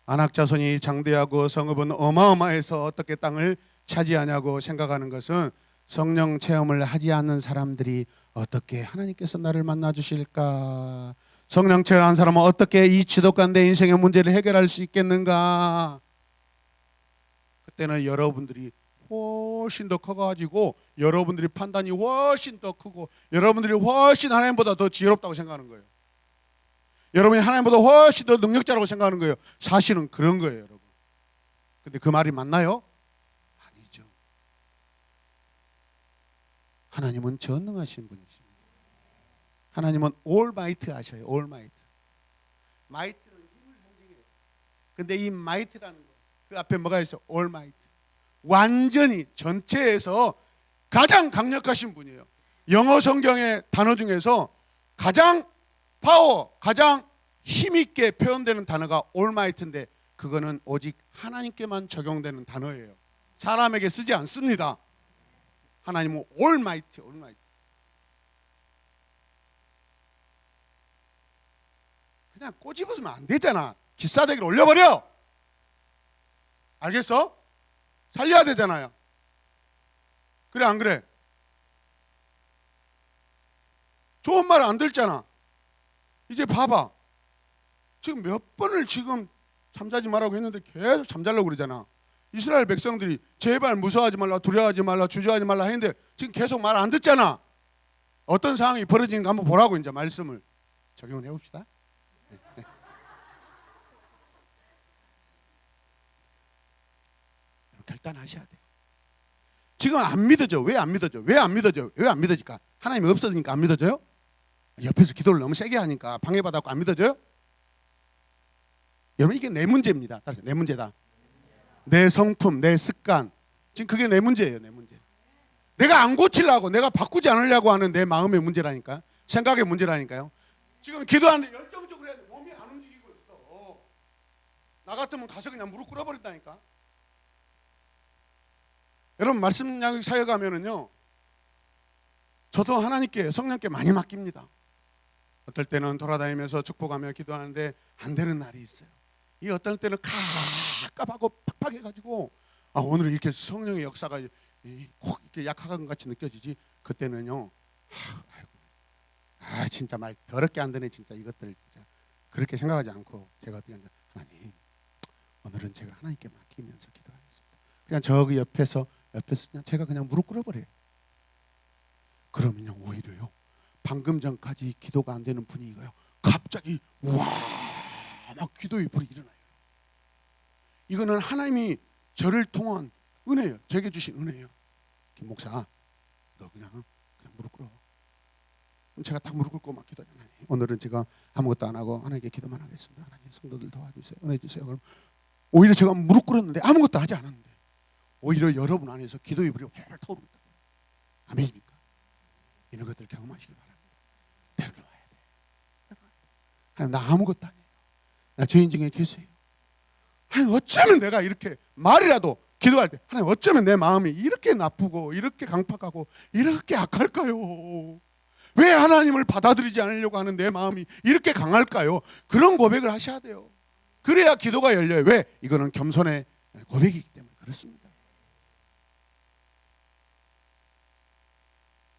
안악자손이 장대하고 성읍은 어마어마해서 어떻게 땅을 차지하냐고 생각하는 것은 성령 체험을 하지 않는 사람들이 어떻게 하나님께서 나를 만나 주실까, 성령 체험한 사람은 어떻게 이 지독한 내 인생의 문제를 해결할 수 있겠는가. 그때는 여러분들이 훨씬 더 커가지고 여러분들이 판단이 훨씬 더 크고 여러분들이 훨씬 하나님보다 더 지혜롭다고 생각하는 거예요. 여러분이 하나님보다 훨씬 더 능력자라고 생각하는 거예요. 사실은 그런 거예요, 여러분. 근데 그 말이 맞나요? 아니죠. 하나님은 전능하신 분이십니다. 하나님은 올마이트 하셔요. 올마이트. 마이트는 힘을 상징해요. 근데 이 마이트라는 거, 그 앞에 뭐가 있어? Almighty. 완전히 전체에서 가장 강력하신 분이에요. 영어 성경의 단어 중에서 가장 파워, 가장 힘있게 표현되는 단어가 Almighty인데 그거는 오직 하나님께만 적용되는 단어예요. 사람에게 쓰지 않습니다. 하나님은 Almighty, Almighty. 그냥 꼬집으면 안 되잖아. 기싸대기를 올려버려. 알겠어? 살려야 되잖아요. 그래 안 그래? 좋은 말 안 듣잖아. 이제 봐봐. 지금 몇 번을 지금 잠자지 말라고 했는데 계속 잠자려고 그러잖아. 이스라엘 백성들이 제발 무서워하지 말라, 두려워하지 말라, 주저하지 말라 했는데 지금 계속 말 안 듣잖아. 어떤 상황이 벌어지는가 한번 보라고 이제 말씀을 적용을 해봅시다. 결단하셔야 돼요. 지금 안 믿어져. 왜 안 믿어져? 왜 안 믿어져? 왜 안 믿어질까? 하나님이 없어지니까 안 믿어져요? 옆에서 기도를 너무 세게 하니까 방해받았고 안 믿어져요? 여러분 이게 내 문제입니다. 따라서 내 문제다. 내 성품, 내 습관. 지금 그게 내 문제예요. 내 문제. 내가 안 고치려고, 내가 바꾸지 않으려고 하는 내 마음의 문제라니까. 생각의 문제라니까요. 지금 기도하는데 열정적으로 해야 돼. 몸이 안 움직이고 있어. 나 같으면 가서 그냥 무릎 꿇어버린다니까. 여러분 말씀 양육 사역 가면은요, 저도 하나님께 성령께 많이 맡깁니다. 어떨 때는 돌아다니면서 축복하며 기도하는데 안 되는 날이 있어요. 이 어떨 때는 깝깝하고 팍팍해가지고 오늘 이렇게 성령의 역사가 콕 이렇게 약한 것 같이 느껴지지. 그때는요, 진짜 말 더럽게 안 되네 진짜 이것들 진짜 그렇게 생각하지 않고 제가 어떻게 하냐, 하나님 오늘은 제가 하나님께 맡기면서 기도하겠습니다. 그냥 저기 옆에서 그냥 제가 그냥 무릎 꿇어버려요. 그러면요 오히려요 방금 전까지 기도가 안 되는 분위기가요 갑자기 와 막 기도의 불이 일어나요. 이거는 하나님이 저를 통한 은혜예요. 제게 주신 은혜예요. 김 목사 너 그냥 무릎 꿇어. 그럼 제가 딱 무릎 꿇고 막 기도하잖아요. 오늘은 제가 아무것도 안 하고 하나님께 기도만 하겠습니다. 하나님 성도들 도와주세요. 은혜 주세요. 그럼 오히려 제가 무릎 꿇었는데 아무것도 하지 않았는데 오히려 여러분 안에서 기도의 불이 활활 타오릅니다. 아멘입니까? 이런 것들 경험하시길 바랍니다. 데려와야 돼. 하나님 나 아무것도 아니에요. 나 죄인 중에 계세요. 하나님 어쩌면 내가 이렇게 말이라도 기도할 때 하나님 어쩌면 내 마음이 이렇게 나쁘고 이렇게 강팍하고 이렇게 악할까요? 왜 하나님을 받아들이지 않으려고 하는 내 마음이 이렇게 강할까요? 그런 고백을 하셔야 돼요. 그래야 기도가 열려요. 왜? 이거는 겸손의 고백이기 때문에 그렇습니다.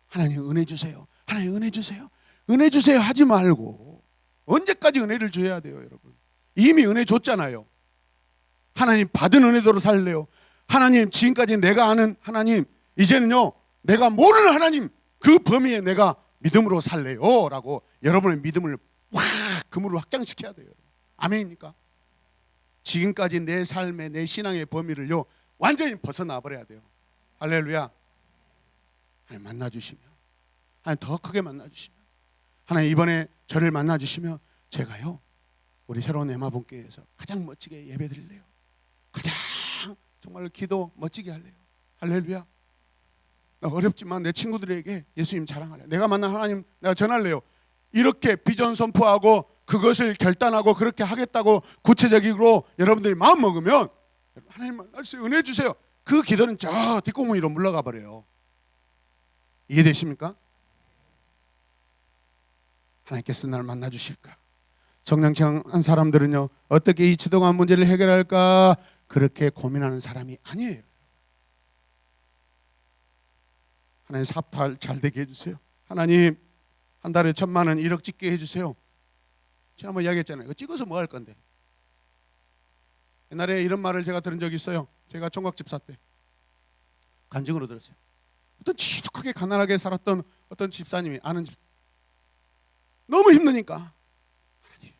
하나님 은혜 주세요. 하나님 은혜 주세요. 은혜 주세요 하지 말고 언제까지 은혜를 줘야 돼요, 여러분? 이미 은혜 줬잖아요. 하나님 받은 은혜대로 살래요. 하나님 지금까지 내가 아는 하나님 이제는요 내가 모르는 하나님 그 범위에 내가 믿음으로 살래요 라고 여러분의 믿음을 확 금으로 확장시켜야 돼요. 아멘입니까? 지금까지 내 삶의 내 신앙의 범위를요 완전히 벗어나 버려야 돼요. 할렐루야. 하나님 만나주시면 하나님 더 크게 만나주시면 하나님 이번에 저를 만나주시면 제가요 우리 새로운 에마분교회에서 가장 멋지게 예배드릴래요. 가장 정말 기도 멋지게 할래요. 할렐루야. 나 어렵지만 내 친구들에게 예수님 자랑할래요. 내가 만난 하나님 내가 전할래요. 이렇게 비전 선포하고 그것을 결단하고 그렇게 하겠다고 구체적으로 여러분들이 마음 먹으면 하나님 만나주세요. 은혜 주세요. 그 기도는 저 뒷공문으로 물러가 버려요. 이해되십니까? 하나님께서 나를 만나주실까? 성령청한 사람들은요 어떻게 이 지도관 문제를 해결할까 그렇게 고민하는 사람이 아니에요. 하나님 사팔 잘 되게 해주세요. 하나님 한 달에 1,000만 원 1억 찍게 해주세요. 지난번 이야기했잖아요. 이거 찍어서 뭐 할 건데. 옛날에 이런 말을 제가 들은 적이 있어요. 제가 총각집사 때 간증으로 들었어요. 어떤 지독하게 가난하게 살았던 어떤 집사님이 아는 집 너무 힘드니까 하나님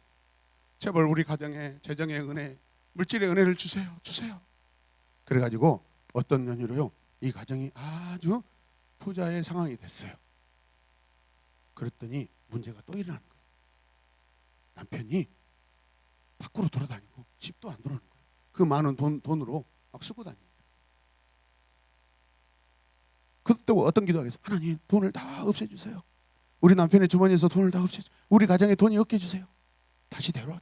제발 우리 가정에 재정의 은혜 물질의 은혜를 주세요. 그래가지고 어떤 연유로요 이 가정이 아주 부자의 상황이 됐어요. 그랬더니 문제가 또 일어나는 거예요. 남편이 밖으로 돌아다니고 집도 안 들어오는 거예요. 그 많은 돈으로 막 쓰고 다녀요. 그때 어떤 기도하겠어요? 하나님 돈을 다 없애주세요. 우리 남편의 주머니에서 돈을 다 없애주세요. 우리 가정에 돈이 없게 해주세요. 다시 되돌아.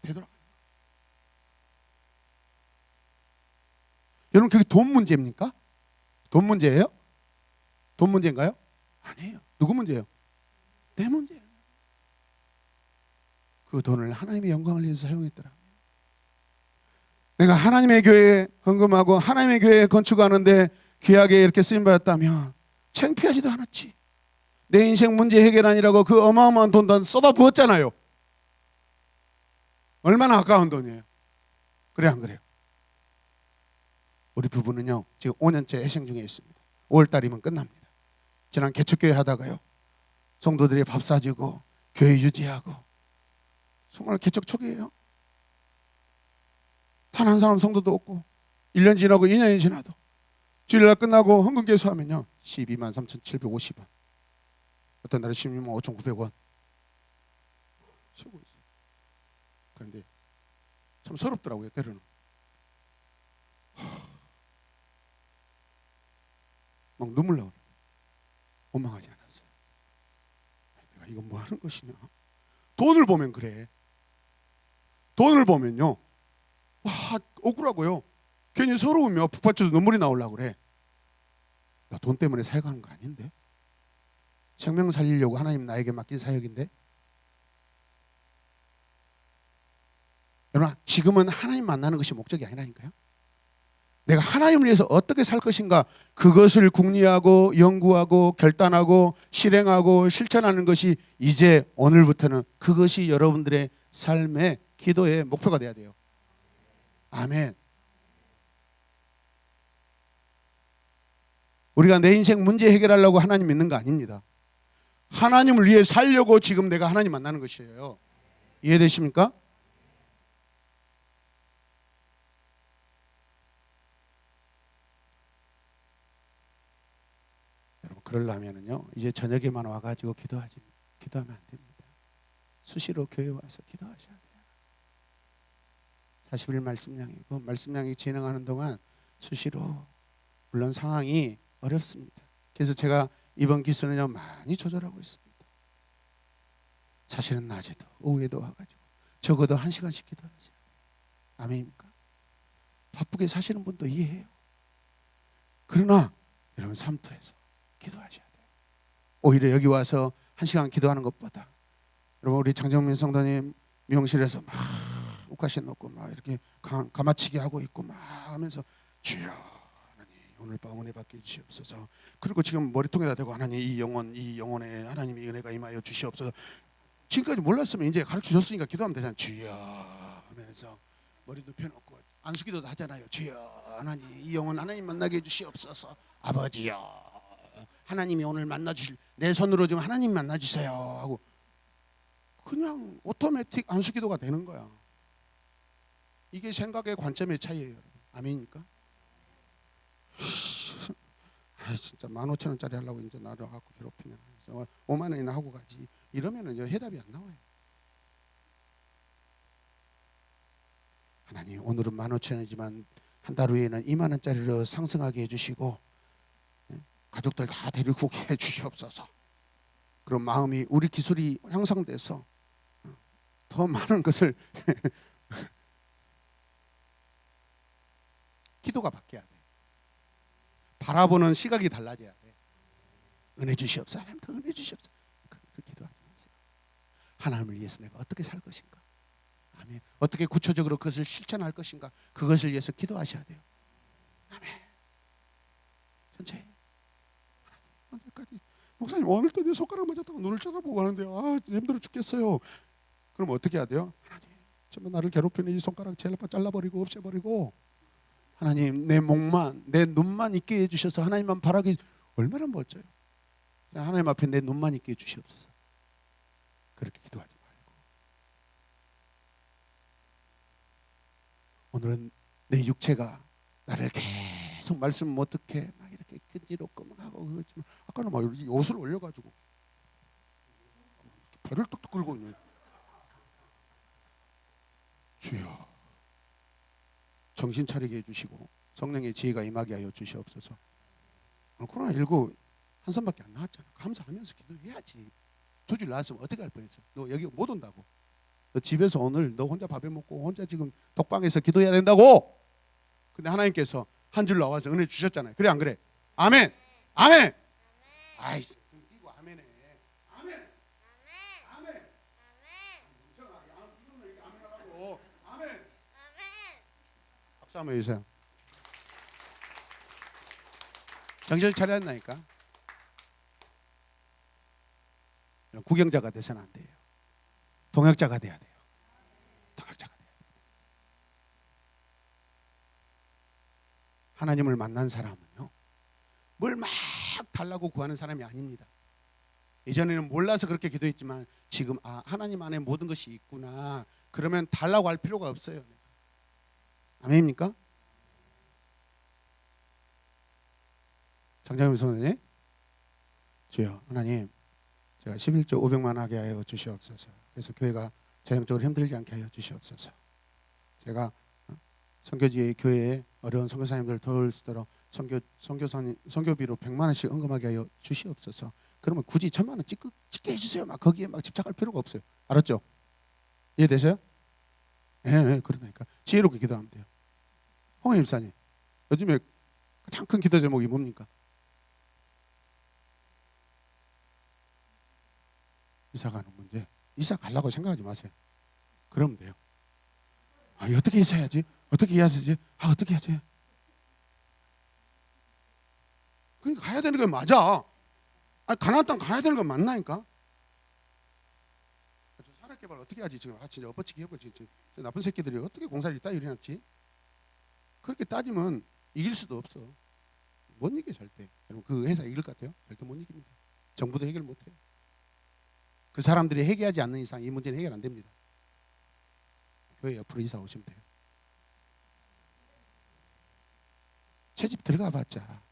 여러분 그게 돈 문제입니까? 돈 문제예요? 돈 문제인가요? 아니에요. 누구 문제예요? 내 문제예요. 그 돈을 하나님의 영광을 위해서 사용했더라. 내가 하나님의 교회에 헌금하고 하나님의 교회에 건축하는데 귀하게 이렇게 쓰임받았다면 창피하지도 않았지. 내 인생 문제 해결하니라고 그 어마어마한 돈 다 쏟아부었잖아요. 얼마나 아까운 돈이에요. 그래 안 그래요? 우리 부부는요 지금 5년째 회생 중에 있습니다. 5월달이면 끝납니다. 지난 개척교회 하다가요 성도들이 밥 사주고 교회 유지하고 정말 개척 초기예요. 단 한 사람 성도도 없고 1년 지나고 2년이 지나도 주일날 끝나고 헌금 계수하면요 12만 3,750원, 어떤 날은 16만 5,900원 쓰고 있어요. 그런데 참 서럽더라고요. 때로는 막 눈물 나오더라고요. 원망하지 않았어요. 내가 이건 뭐 하는 것이냐. 돈을 보면 그래. 돈을 보면요 와 억울하고요. 괜히 서러우며 북받쳐서 눈물이 나오려고 그래. 나 돈 때문에 사역하는 거 아닌데? 생명 살리려고 하나님 나에게 맡긴 사역인데? 여러분 지금은 하나님 만나는 것이 목적이 아니라니까요. 내가 하나님을 위해서 어떻게 살 것인가 그것을 궁리하고 연구하고 결단하고 실행하고 실천하는 것이 이제 오늘부터는 그것이 여러분들의 삶의 기도의 목표가 돼야 돼요. 아멘. 우리가 내 인생 문제 해결하려고 하나님 믿는 거 아닙니다. 하나님을 위해 살려고 지금 내가 하나님 만나는 것이에요. 이해되십니까? 여러분 그러려면요 이제 저녁에만 와가지고 기도하면 안 됩니다. 수시로 교회 와서 기도하셔야 돼요. 40일 말씀량이고 말씀량이 진행하는 동안 수시로 물론 상황이 어렵습니다. 그래서 제가 이번 기수는요 많이 조절하고 있습니다. 사실은 낮에도 오후에도 와가지고 적어도 1시간씩 기도하셔야 돼요. 아멘입니까? 바쁘게 사시는 분도 이해해요. 그러나 여러분 삼투에서 기도하셔야 돼요. 오히려 여기 와서 1시간 기도하는 것보다 여러분 우리 장정민 성도님 미용실에서 막 옷가시 놓고 막 이렇게 가마치기 하고 있고 막 하면서 주여 하나님 오늘 밤 은혜 받게 주시옵소서. 그리고 지금 머리통에다 대고 하나님 이 영혼에 하나님의 은혜가 임하여 주시옵소서. 지금까지 몰랐으면 이제 가르쳐 줬으니까 기도하면 되잖아요. 주여 하면서 머리 눕혀놓고 안수기도도 하잖아요. 주여 하나님 이 영혼 하나님 만나게 해주시옵소서. 아버지여 하나님이 오늘 만나주실 내 손으로 좀 하나님 만나주세요 하고 그냥 오토매틱 안수기도가 되는 거야. 이게 생각의 관점의 차이예요. 여러분. 아멘입니까? 진짜 15,000원짜리 하려고 이제 나를 갖고 괴롭히냐. 5만 원이나 하고 가지. 이러면은 해답이 안 나와요. 하나님 오늘은 15,000원이지만 한 달 후에는 2만 원짜리로 상승하게 해주시고 가족들 다 데리고 오게 해주시옵소서. 그런 마음이 우리 기술이 향상돼서 더 많은 것을 기도가 바뀌어야 돼. 바라보는 시각이 달라져야 돼. 은혜 주시옵소서. 하나님 더 은혜 주시옵소서. 그렇게 기도하지 마세요. 하나님을 위해서 내가 어떻게 살 것인가. 아멘. 어떻게 구체적으로 그것을 실천할 것인가. 그것을 위해서 기도하셔야 돼요. 아멘. 천천히. 언제까지 목사님 오늘도 내 손가락 맞았다고 눈을 쳐다보고 하는데요. 힘들어 죽겠어요. 그럼 어떻게 해야 돼요? 하나님 정말 나를 괴롭히는 이 손가락 잘라버리고 없애버리고 하나님 내 목만 내 눈만 있게 해주셔서 하나님만 바라기 얼마나 멋져요. 하나님 앞에 내 눈만 있게 해주시옵소서. 그렇게 기도하지 말고 오늘은 내 육체가 나를 계속 말씀 못 듣게 막 이렇게 끈질겁고 막 하고 그렇지만 아까는 막 옷을 올려가지고 배를 뚝뚝 끌고 있는 주여 정신 차리게 해주시고 성령의 지혜가 임하게 하여 주시옵소서. 코로나19 한 선밖에 안 나왔잖아. 감사하면서 기도해야지. 두 줄 나왔으면 어떻게 할 뻔했어. 너 여기 못 온다고. 너 집에서 오늘 너 혼자 밥해 먹고 혼자 지금 독방에서 기도해야 된다고. 근데 하나님께서 한 줄 나와서 은혜 주셨잖아요. 그래 안 그래? 아멘. 아멘. 아이씨, 이거 아멘해. 아멘. 아멘. 멍청하게 아멘하라고. 아멘. 박수 한번 해주세요. 정신을 차려야 한다니까. 구경자가 돼서는 안 돼요. 동역자가 돼야 돼요. 동역자가 돼야 돼요. 하나님을 만난 사람은요, 뭘 막 달라고 구하는 사람이 아닙니다. 예전에는 몰라서 그렇게 기도했지만 지금 하나님 안에 모든 것이 있구나. 그러면 달라고 할 필요가 없어요. 아멘입니까? 장장님 선생님, 주여 하나님, 제가 11조 500만 하게 하여 주시옵소서. 그래서 교회가 재정적으로 힘들지 않게 하여 주시옵소서. 제가 선교지의 교회에 어려운 선교사님들 도울 수 있도록 선교비로 100만 원씩 헌금하게 하여 주시옵소서. 그러면 굳이 1000만 원 찍게 해주세요. 막 거기에 막 집착할 필요가 없어요. 알았죠? 이해되세요? 네, 그러니까 지혜롭게 기도하면 돼요. 홍해 집사님, 요즘에 가장 큰 기도 제목이 뭡니까? 이사 가는 문제. 이사 가려고 생각하지 마세요. 그러면 돼요. 어떻게 이사해야지? 어떻게 해야 되지? 어떻게 해야지? 그러니까 가야 되는 건 맞아. 가나안 땅 가야 되는 건 맞나니까. 산업개발 어떻게 하지? 지금 진짜 엎어치기 해보지. 나쁜 새끼들이 어떻게 공사를 이따 일어났지? 그렇게 따지면 이길 수도 없어. 못 이겨 절대. 여러분 그 회사 이길 것 같아요? 절대 못 이깁니다. 정부도 해결 못해요. 그 사람들이 해결하지 않는 이상 이 문제는 해결 안 됩니다. 교회 옆으로 이사 오시면 돼요. 새집 들어가 봤자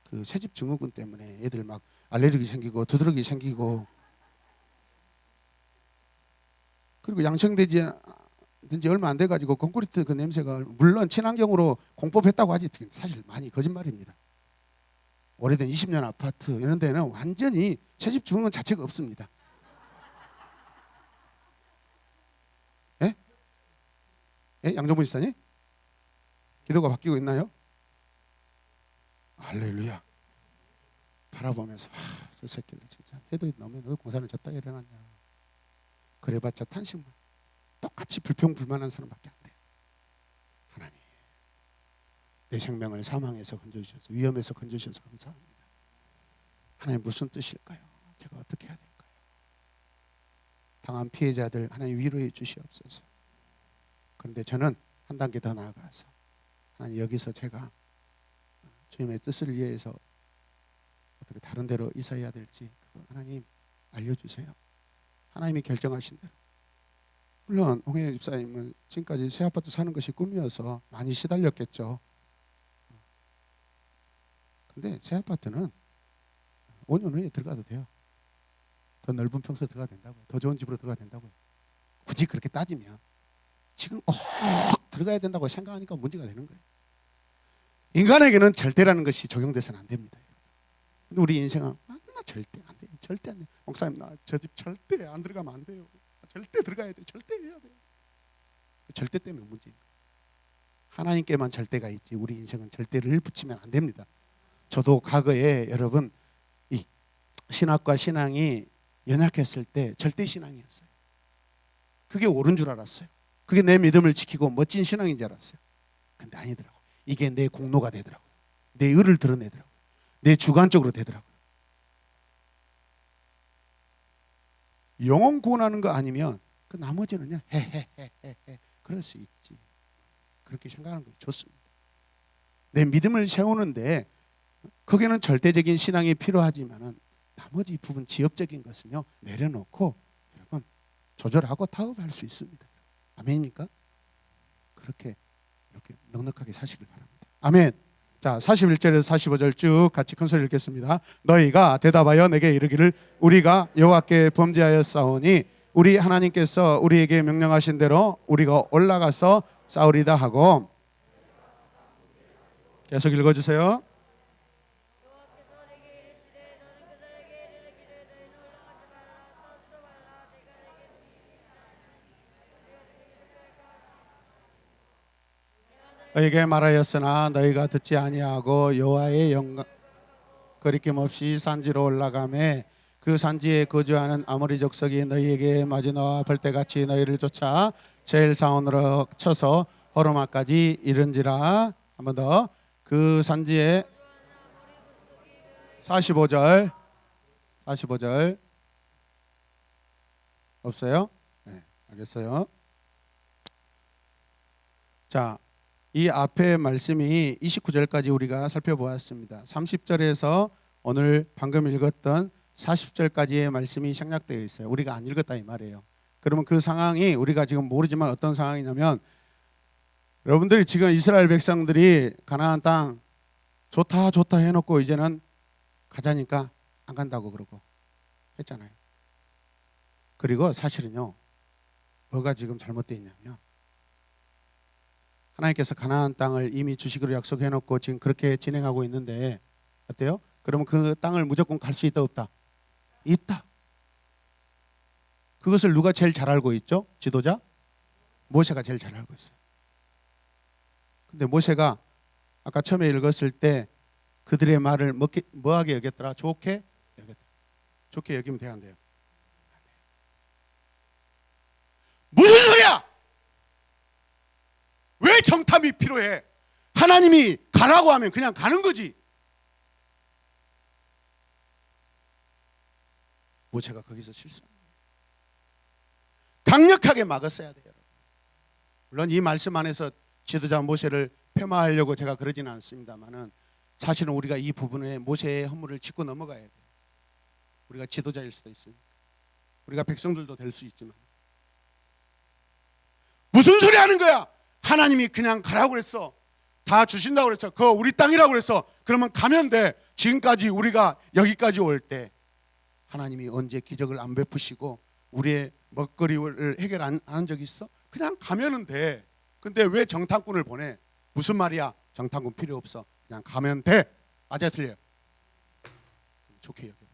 그 새집 증후군 때문에 애들 막 알레르기 생기고 두드러기 생기고, 그리고 양청되지 얼마 안 돼가지고 콘크리트 그 냄새가, 물론 친환경으로 공법했다고 하지 사실 많이 거짓말입니다. 오래된 20년 아파트 이런 데는 완전히 새집 증후군 자체가 없습니다. 예? 예? 양정분 지사님? 기도가 바뀌고 있나요? 할렐루야. 바라보면서 저 새끼들 진짜 해도 너무 너 공사를 졌다 일어났냐. 그래봤자 탄식만. 똑같이 불평불만한 사람밖에 안 돼요. 하나님, 내 생명을 사망에서 건져주셔서, 위험에서 건져주셔서 감사합니다. 하나님 무슨 뜻일까요? 제가 어떻게 해야 될까요? 당한 피해자들 하나님 위로해 주시옵소서. 그런데 저는 한 단계 더 나아가서 하나님 여기서 제가 주님의 뜻을 위해서 어떻게 다른 데로 이사해야 될지 그거 하나님 알려주세요. 하나님이 결정하신 대로. 물론 홍혜 집사님은 지금까지 새 아파트 사는 것이 꿈이어서 많이 시달렸겠죠. 근데 새 아파트는 5년 후에 들어가도 돼요. 더 넓은 평수에 들어가도 된다고요. 더 좋은 집으로 들어가도 된다고요. 굳이 그렇게 따지면 지금 꼭 들어가야 된다고 생각하니까 문제가 되는 거예요. 인간에게는 절대라는 것이 적용돼서는 안 됩니다. 근데 우리 인생은 절대 안 돼요. 절대 안 돼요. 목사님 나 저 집 절대 안 들어가면 안 돼요. 절대 들어가야 돼. 절대 해야 돼. 절대 때문에 문제인 거예요. 하나님께만 절대가 있지 우리 인생은 절대를 붙이면 안 됩니다. 저도 과거에 여러분 이 신학과 신앙이 연약했을 때 절대 신앙이었어요. 그게 옳은 줄 알았어요. 그게 내 믿음을 지키고 멋진 신앙인 줄 알았어요. 근데 아니더라고. 이게 내 공로가 되더라고요. 내 의를 드러내더라고요. 내 주관적으로 되더라고요. 영혼 구원하는 거 아니면 그 나머지는 그냥 헤헤헤헤 그럴 수 있지. 그렇게 생각하는 거 좋습니다. 내 믿음을 세우는데 거기는 절대적인 신앙이 필요하지만은 나머지 부분 지엽적인 것은요 내려놓고 여러분 조절하고 타협할 수 있습니다. 아멘입니까? 그렇게 이렇게 넉넉하게 사시길 바랍니다. 아멘. 자 41절에서 45절 쭉 같이 큰 소리 읽겠습니다. 너희가 대답하여 내게 이르기를 우리가 여호와께 범죄하였사오니 우리 하나님께서 우리에게 명령하신 대로 우리가 올라가서 싸우리다 하고 계속 읽어주세요. 너희에게 말하였으나 너희가 듣지 아니하고 여호와의 영광 거리낌 없이 산지로 올라가매 그 산지에 거주하는 아모리 족속이 너희에게 마주나와 벌떼같이 너희를 쫓아 제일 상원으로 쳐서 호르마까지 이른지라. 한 번 더. 그 산지에 45절 없어요? 네, 알겠어요. 자, 이 앞에 말씀이 29절까지 우리가 살펴보았습니다. 30절에서 오늘 방금 읽었던 40절까지의 말씀이 생략되어 있어요. 우리가 안 읽었다 이 말이에요. 그러면 그 상황이 우리가 지금 모르지만 어떤 상황이냐면, 여러분들이 지금 이스라엘 백성들이 가나안 땅 좋다 해놓고 이제는 가자니까 안 간다고 그러고 했잖아요. 그리고 사실은요, 뭐가 지금 잘못되어 있냐면, 하나님께서 가나안 땅을 이미 주시기로 약속해놓고 지금 그렇게 진행하고 있는데 어때요? 그러면 그 땅을 무조건 갈 수 있다 없다? 있다. 그것을 누가 제일 잘 알고 있죠? 지도자? 모세가 제일 잘 알고 있어요. 근데 모세가 아까 처음에 읽었을 때 그들의 말을 뭐하게 여겼더라? 좋게 여겼더라. 좋게 여기면 돼요, 안 돼요? 무슨 소리야? 왜 정탐이 필요해? 하나님이 가라고 하면 그냥 가는 거지. 모세가 거기서 실수한 거예요. 강력하게 막았어야 돼요. 물론 이 말씀 안에서 지도자 모세를 폄하하려고 제가 그러지는 않습니다만은, 사실은 우리가 이 부분에 모세의 허물을 짚고 넘어가야 돼요. 우리가 지도자일 수도 있으니까, 우리가 백성들도 될 수 있지만. 무슨 소리 하는 거야? 하나님이 그냥 가라고 그랬어. 다 주신다고 그랬어. 그거 우리 땅이라고 그랬어. 그러면 가면 돼. 지금까지 우리가 여기까지 올 때 하나님이 언제 기적을 안 베푸시고 우리의 먹거리를 해결 안 하는 적이 있어? 그냥 가면은 돼. 근데 왜 정탐꾼을 보내? 무슨 말이야? 정탐꾼 필요 없어. 그냥 가면 돼. 맞아, 틀려요? 좋게 여겨버렸어.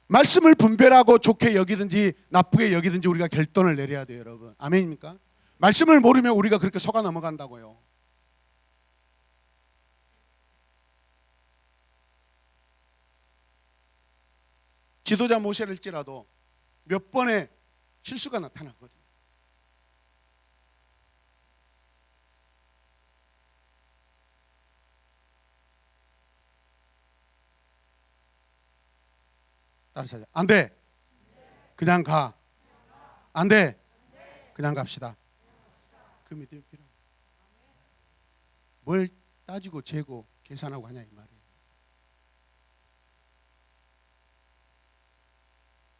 말씀을 분별하고 좋게 여기든지 나쁘게 여기든지 우리가 결단을 내려야 돼요, 여러분. 아멘입니까? 말씀을 모르면 우리가 그렇게 속아 넘어간다고요. 지도자 모세일지라도 몇 번의 실수가 나타나거든요. 따라서 안 돼. 그냥 가. 안 돼. 그냥 갑시다. 그 믿음이 필요합니다. 뭘 따지고 재고 계산하고 하냐 이 말이에요.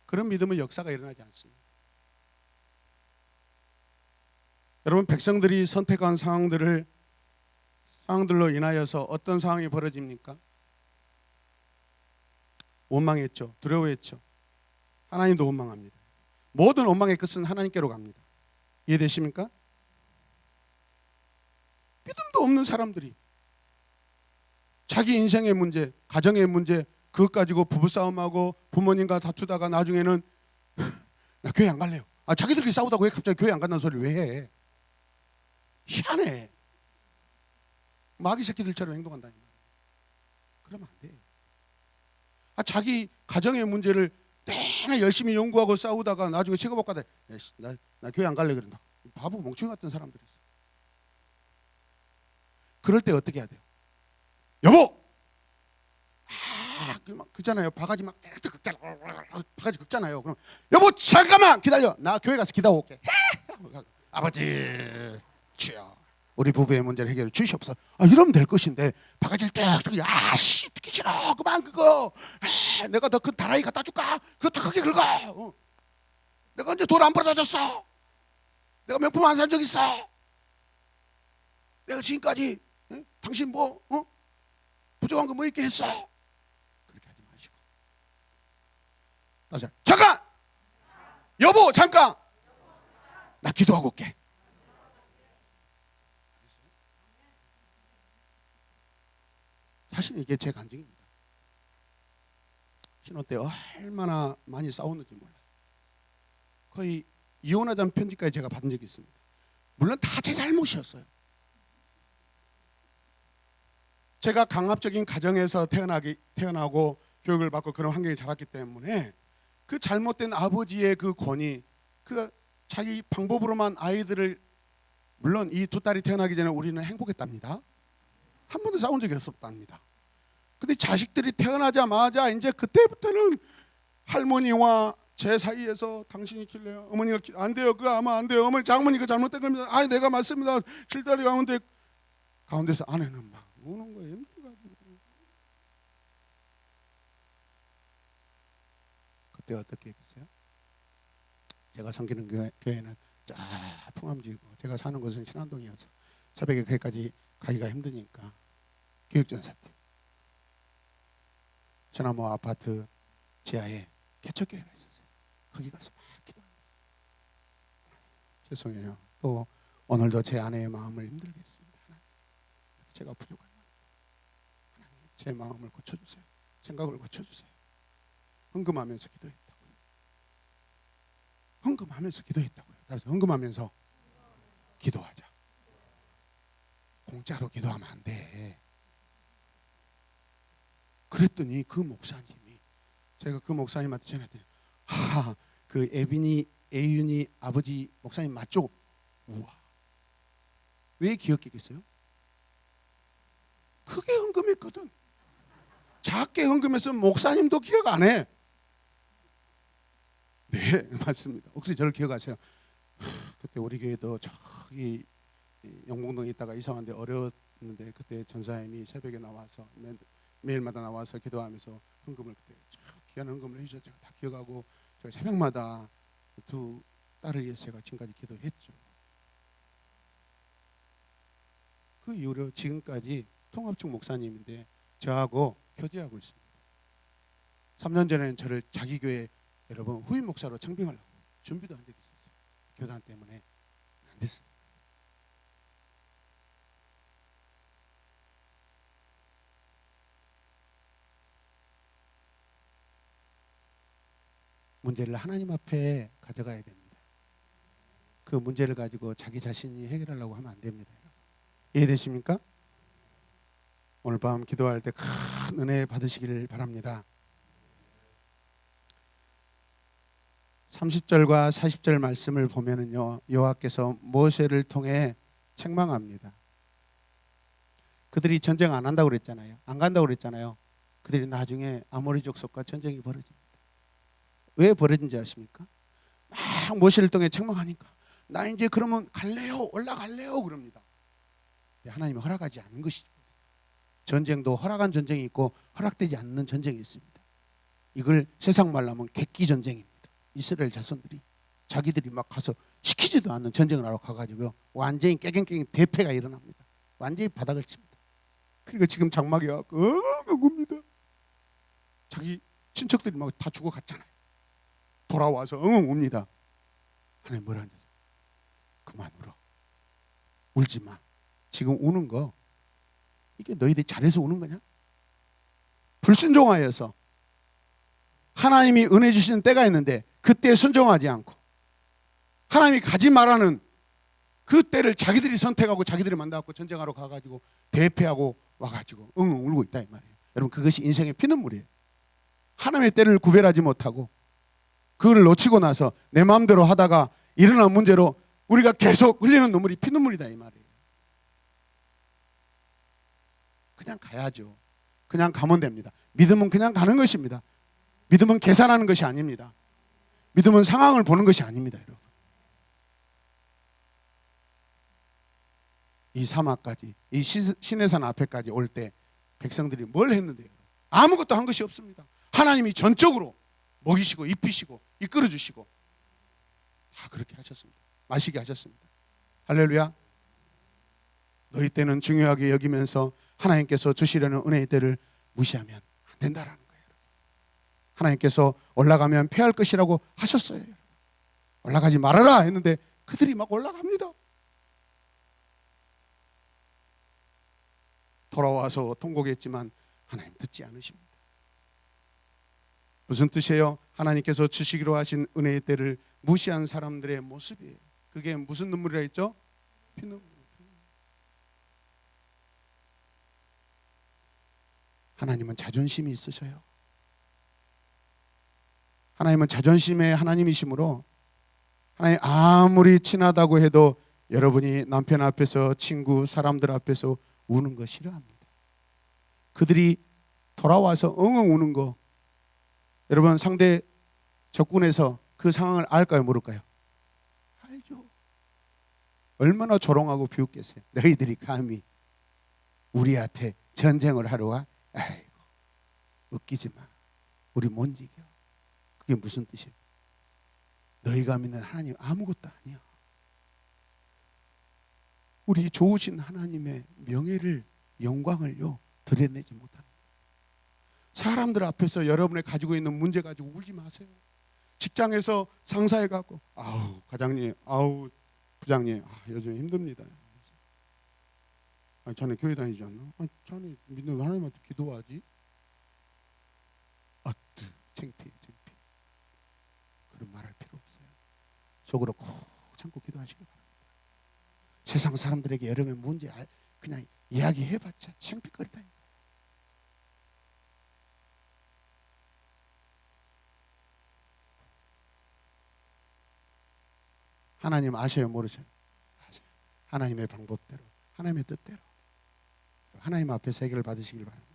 그런 믿음은 역사가 일어나지 않습니다. 여러분, 백성들이 선택한 상황들로 인하여서 어떤 상황이 벌어집니까? 원망했죠. 두려워했죠. 하나님도 원망합니다. 모든 원망의 끝은 하나님께로 갑니다. 이해되십니까? 믿음도 없는 사람들이 자기 인생의 문제, 가정의 문제, 그것 가지고 부부싸움하고 부모님과 다투다가 나중에는 나 교회 안 갈래요. 자기들끼리 싸우다가 왜 갑자기 교회 안 간다는 소리를 왜 해? 희한해. 마귀 새끼들처럼 행동한다. 그러면 안 돼. 자기 가정의 문제를 내내 열심히 연구하고 싸우다가 나중에 시급업 가다 나 교회 안 갈래 그런다. 바보 멍청이 같은 사람들이 있어. 그럴 때 어떻게 해야 돼요? 여보! 그잖아요. 바가지 막 긁잖아. 바가지 긁잖아요. 그럼 여보 잠깐만 기다려. 나 교회 가서 기도하고 올게. 아버지 주여 우리 부부의 문제를 해결해 주시옵소서. 이러면 될 것인데 바가지를 딱 아씨 듣기 싫어. 그만 그거. 내가 더 큰 다라이 갖다 줄까? 그거 더 크게 긁어. 내가 언제 돈 안 벌어다 줬어? 내가 명품 안 산 적 있어? 내가 지금까지 당신 뭐 부족한 거 뭐 있게 했어? 그렇게 하지 마시고 다시 잠깐! 여보 잠깐! 나 기도하고 올게. 사실 이게 제 간증입니다. 신혼 때 얼마나 많이 싸웠는지 몰라요. 거의 이혼하자는 편지까지 제가 받은 적이 있습니다. 물론 다 제 잘못이었어요. 제가 강압적인 가정에서 태어나고 교육을 받고 그런 환경에 자랐기 때문에 그 잘못된 아버지의 그 권위, 그 자기 방법으로만 아이들을, 물론 이 두 딸이 태어나기 전에 우리는 행복했답니다. 한 번도 싸운 적이 없었답니다. 근데 자식들이 태어나자마자 이제 그때부터는 할머니와 제 사이에서 당신이 길래요. 어머니가 안 돼요. 그거 아마 안 돼요. 어머니 장모니가 잘못된 겁니다. 아, 내가 맞습니다. 칠다리 가운데서 아내는 막 우는 거예요. 힘들어가지고. 그때 어떻게 했겠어요? 제가 섬기는 교회는 쫙 풍암지고 제가 사는 곳은 신안동이어서 새벽에 거기까지 가기가 힘드니까 교육전사팀 소나무 아파트 지하에 개척교회가 있었어요. 거기 가서 막 기도합니다. 죄송해요. 또 오늘도 제 아내의 마음을 힘들게 했습니다. 하나님, 제가 부족한 마음입니다. 하나님, 제 마음을 고쳐주세요. 생각을 고쳐주세요. 헌금하면서 기도했다고요. 헌금하면서 기도했다고요. 따라서 헌금하면서 기도하자. 공짜로 기도하면 안 돼. 그랬더니 그 목사님이, 제가 그 목사님한테 전화했더니, 그 애윤이 아버지 목사님 맞죠? 우와, 왜 기억했겠어요? 크게 헌금했거든. 작게 헌금했으면 목사님도 기억 안 해. 네, 맞습니다. 혹시 저를 기억하세요? 그때 우리 교회도 저기 영봉동에 있다가 이상한데 어려웠는데 그때 전사님이 새벽에 나와서 매일마다 나와서 기도하면서 헌금을, 그때 귀한 헌금을 해주셔서 제가 다 기억하고, 제가 새벽마다 두 딸을 위해서 제가 지금까지 기도했죠. 그 이후로 지금까지 통합측 목사님인데 저하고 교제하고 있습니다. 3년 전에는 저를 자기 교회 여러분 후임 목사로 청빙하려고 준비도 한 적이 있었어요. 교단 때문에 안 됐습니다. 문제를 하나님 앞에 가져가야 됩니다. 그 문제를 가지고 자기 자신이 해결하려고 하면 안 됩니다. 여러분. 이해되십니까? 오늘 밤 기도할 때 큰 은혜 받으시기를 바랍니다. 30절과 40절 말씀을 보면은요, 여호와께서 모세를 통해 책망합니다. 그들이 전쟁 안 한다고 그랬잖아요. 안 간다고 그랬잖아요. 그들이 나중에 아모리 족속과 전쟁이 벌어집니다. 왜 벌어진지 아십니까? 막 모세를 통해 책망하니까 나 이제 그러면 갈래요, 올라갈래요 그럽니다. 하나님이 허락하지 않는 것이죠. 전쟁도 허락한 전쟁이 있고 허락되지 않는 전쟁이 있습니다. 이걸 세상 말로 하면 객기 전쟁입니다. 이스라엘 자손들이 자기들이 막 가서 시키지도 않는 전쟁을 하러 가가지고요, 완전히 깨갱깨갱 대패가 일어납니다. 완전히 바닥을 칩니다. 그러니까 지금 장막이 옵니다. 자기 친척들이 막 다 죽어갔잖아요. 돌아와서 옵니다. 하나님 뭐라 하냐? 그만 울어. 울지 마. 지금 우는 거 이게 너희들이 잘해서 우는 거냐? 불순종하여서 하나님이 은혜 주시는 때가 있는데 그때 순종하지 않고 하나님이 가지 말라는 그 때를 자기들이 선택하고 자기들이 만나갖고 전쟁하러 가가지고 대패하고 와가지고 울고 있다 이 말이에요. 여러분, 그것이 인생의 피눈물이에요. 하나님의 때를 구별하지 못하고 그걸 놓치고 나서 내 마음대로 하다가 일어난 문제로 우리가 계속 흘리는 눈물이 피눈물이다 이 말이에요. 그냥 가야죠. 그냥 가면 됩니다. 믿음은 그냥 가는 것입니다. 믿음은 계산하는 것이 아닙니다. 믿음은 상황을 보는 것이 아닙니다. 여러분, 이 사막까지, 이 시내산 앞에까지 올 때 백성들이 뭘 했는데요? 아무것도 한 것이 없습니다. 하나님이 전적으로 먹이시고 입히시고 이끌어 주시고 다 그렇게 하셨습니다. 마시게 하셨습니다. 할렐루야. 너희 때는 중요하게 여기면서 하나님께서 주시려는 은혜의 때를 무시하면 안 된다라는 거예요. 하나님께서 올라가면 패할 것이라고 하셨어요. 올라가지 말아라 했는데 그들이 막 올라갑니다. 돌아와서 통곡했지만 하나님 듣지 않으십니다. 무슨 뜻이에요? 하나님께서 주시기로 하신 은혜의 때를 무시한 사람들의 모습이에요. 그게 무슨 눈물이라 했죠? 피눈물. 하나님은 자존심이 있으셔요. 하나님은 자존심의 하나님이시므로 하나님 아무리 친하다고 해도 여러분이 남편 앞에서, 친구, 사람들 앞에서 우는 거 싫어합니다. 그들이 돌아와서 엉엉 우는 거, 여러분 상대 적군에서 그 상황을 알까요, 모를까요? 알죠. 얼마나 조롱하고 비웃겠어요. 너희들이 감히 우리한테 전쟁을 하러 와? 아이고, 웃기지 마. 우리 못 이겨. 그게 무슨 뜻이에요? 너희가 믿는 하나님 아무것도 아니야. 우리 좋으신 하나님의 명예를, 영광을요 드러내지 못합니다. 사람들 앞에서 여러분의 가지고 있는 문제 가지고 울지 마세요. 직장에서 상사해 갖고 아우 과장님, 아우 부장님, 요즘 힘듭니다. 아니, 자네 교회 다니지 않나? 아니, 자네 믿는 하나님한테 기도하지. 창피해. 그런 말할 필요 없어요. 속으로 꼭 참고 기도하시기 바랍니다. 세상 사람들에게 여러분의 문제 그냥 이야기해봤자 창피거리다니까. 하나님 아셔요, 모르세요? 아셔요. 하나님의 방법대로, 하나님의 뜻대로 하나님 앞에서 해결을 받으시길 바랍니다.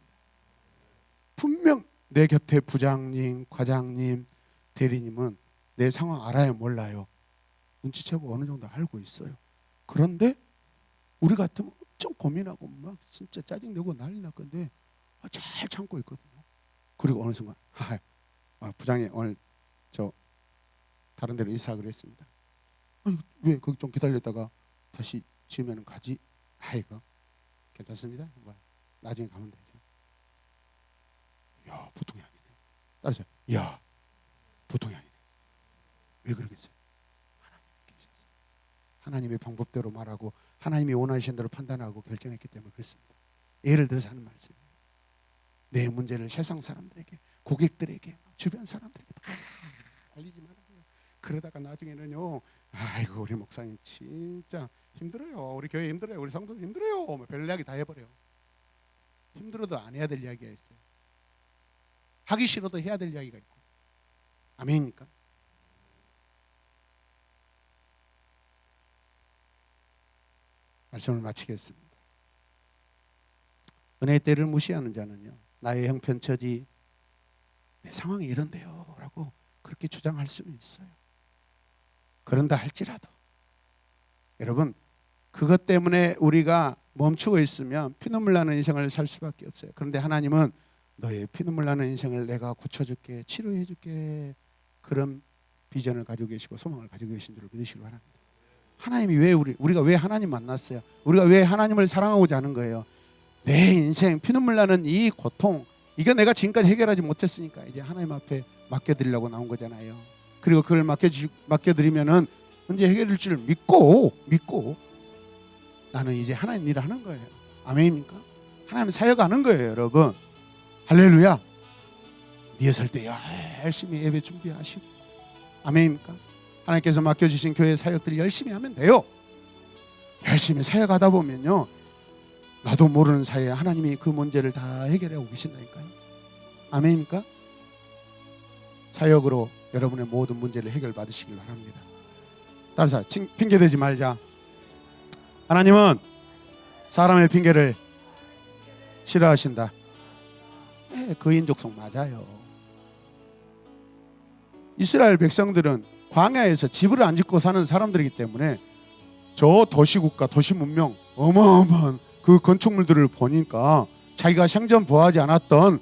분명 내 곁에 부장님, 과장님, 대리님은 내 상황 알아요, 몰라요? 눈치채고 어느 정도 알고 있어요. 그런데 우리 같으면 엄청 고민하고 막 진짜 짜증내고 난리 날 건데 잘 참고 있거든요. 그리고 어느 순간 부장님 오늘 저 다른 데로 이사하기로 했습니다. 아니, 왜 거기 좀 기다렸다가 다시 지으면 가지? 아이고 괜찮습니다. 나중에 가면 되죠. 야, 보통이 아니네. 따라서 야, 보통이 아니네. 왜 그러겠어요? 하나님이 계셔서 하나님의 방법대로 말하고 하나님이 원하시는 대로 판단하고 결정했기 때문에 그렇습니다. 예를 들어서 하는 말씀이에요. 내 문제를 세상 사람들에게, 고객들에게, 주변 사람들에게 다 알리지 말아요. 그러다가 나중에는요, 아이고 우리 목사님 진짜 힘들어요. 우리 교회 힘들어요. 우리 성도들 힘들어요. 별 이야기 다 해버려요. 힘들어도 안 해야 될 이야기가 있어요. 하기 싫어도 해야 될 이야기가 있고. 아멘입니까? 말씀을 마치겠습니다. 은혜의 때를 무시하는 자는요, 나의 형편 처지, 내 상황이 이런데요 라고 그렇게 주장할 수는 있어요. 그런다 할지라도 여러분, 그것 때문에 우리가 멈추고 있으면 피눈물 나는 인생을 살 수밖에 없어요. 그런데 하나님은 너의 피눈물 나는 인생을 내가 고쳐줄게, 치료해줄게, 그런 비전을 가지고 계시고 소망을 가지고 계신 줄을 믿으시기 바랍니다. 하나님이 왜 우리가 왜 하나님 만났어요? 우리가 왜 하나님을 사랑하고자 하는 거예요? 내 인생 피눈물 나는 이 고통, 이거 내가 지금까지 해결하지 못했으니까 이제 하나님 앞에 맡겨드리려고 나온 거잖아요. 그리고 그걸 맡겨드리면은 언제 해결될 줄 믿고 나는 이제 하나님 일을 하는 거예요. 아멘입니까? 하나님 사역하는 거예요, 여러분. 할렐루야. 리허설 때 열심히 예배 준비하시고, 아멘입니까? 하나님께서 맡겨주신 교회 사역들 열심히 하면 돼요. 열심히 사역하다 보면요, 나도 모르는 사이에 하나님이 그 문제를 다 해결하고 계신다니까요. 아멘입니까? 사역으로 여러분의 모든 문제를 해결받으시길 바랍니다. 따라서 핑계대지 말자. 하나님은 사람의 핑계를 싫어하신다. 거인족속 맞아요. 이스라엘 백성들은 광야에서 집을 안 짓고 사는 사람들이기 때문에 저 도시국가, 도시문명, 어마어마한 그 건축물들을 보니까 자기가 생전 보하지 않았던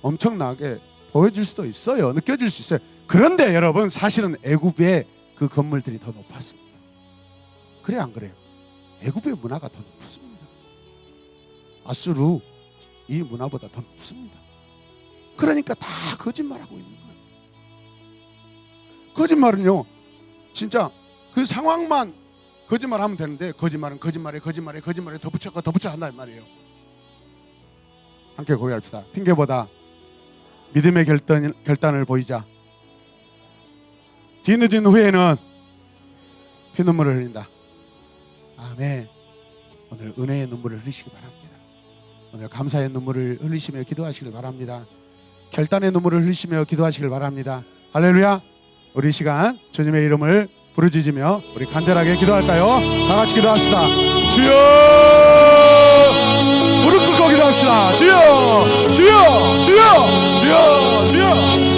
엄청나게 보여질 수도 있어요. 느껴질 수 있어요. 그런데 여러분, 사실은 애굽의 그 건물들이 더 높았습니다. 그래 안 그래요? 애굽의 문화가 더 높습니다. 아수르 이 문화보다 더 높습니다. 그러니까 다 거짓말하고 있는 거예요. 거짓말은요, 진짜 그 상황만 거짓말하면 되는데 거짓말은 거짓말에 덧붙여 한단 말이에요. 함께 고백합시다. 핑계보다 믿음의 결단을 보이자. 뒤늦은 후에는 피눈물을 흘린다. 아멘. 오늘 은혜의 눈물을 흘리시기 바랍니다. 오늘 감사의 눈물을 흘리시며 기도하시길 바랍니다. 결단의 눈물을 흘리시며 기도하시길 바랍니다. 할렐루야. 우리 시간 주님의 이름을 부르짖으며 우리 간절하게 기도할까요? 다 같이 기도합시다. 주여! 무릎 꿇고 기도합시다. 주여! 주여! 주여! 주여! 주여!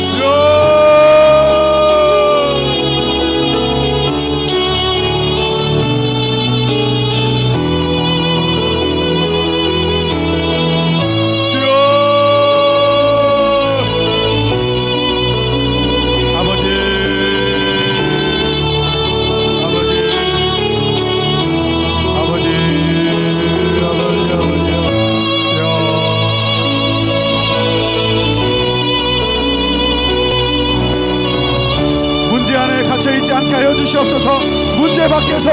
주시옵소서. 문제 밖에서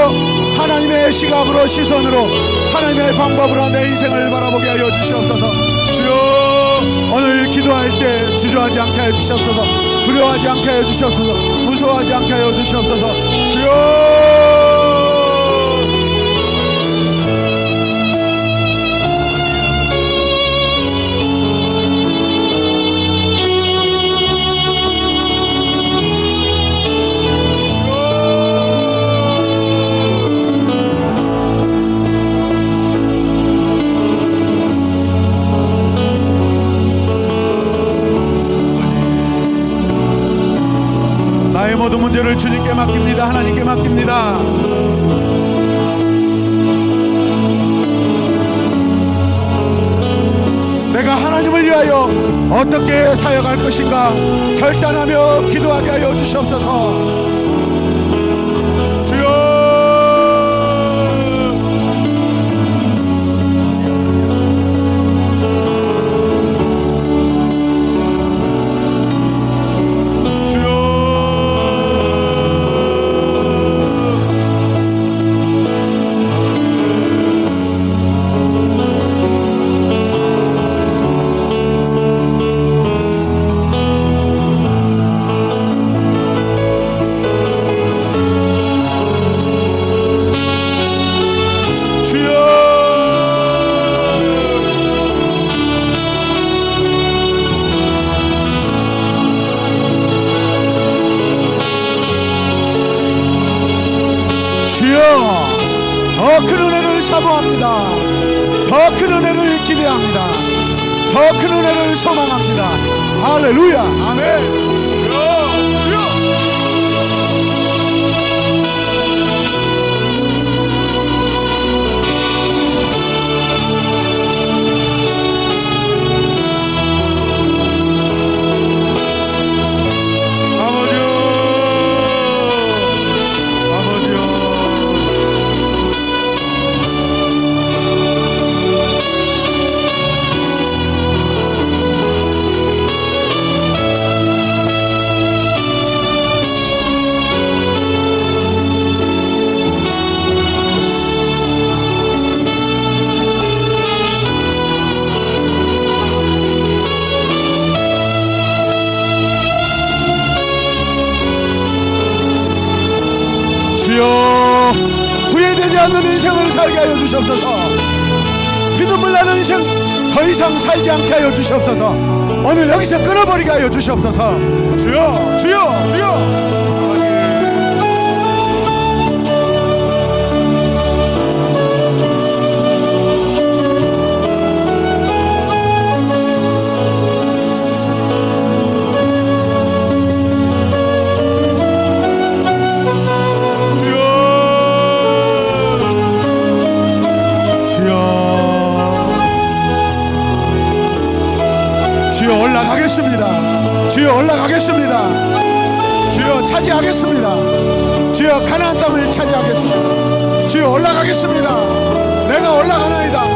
하나님의 시각으로 시선으로 하나님의 방법으로 내 인생을 바라보게 하여 주시옵소서. 주여 오늘 기도할 때 주저하지 않게 하여 주시옵소서. 두려워하지 않게 하여 주시옵소서. 무서워하지 않게 하여 주시옵소서. 주여 모든 문제를 주님께 맡깁니다. 하나님께 맡깁니다. 내가 하나님을 위하여 어떻게 사역할 것인가 결단하며 기도하게 하여 주시옵소서. 더 큰 은혜를 사모합니다. 더 큰 은혜를 기대합니다. 더 큰 은혜를 소망합니다. 할렐루야. 아멘. 후회되지 않는 인생을 살게 하여 주시옵소서. 피눈물 나는 인생 더 이상 살지 않게 하여 주시옵소서. 오늘 여기서 끊어버리게 하여 주시옵소서. 주여 주여 주여. 올라가겠습니다. 주여 올라가겠습니다. 주여 차지하겠습니다. 주여 가나안 땅을 차지하겠습니다. 주여 올라가겠습니다. 내가 올라가나이다.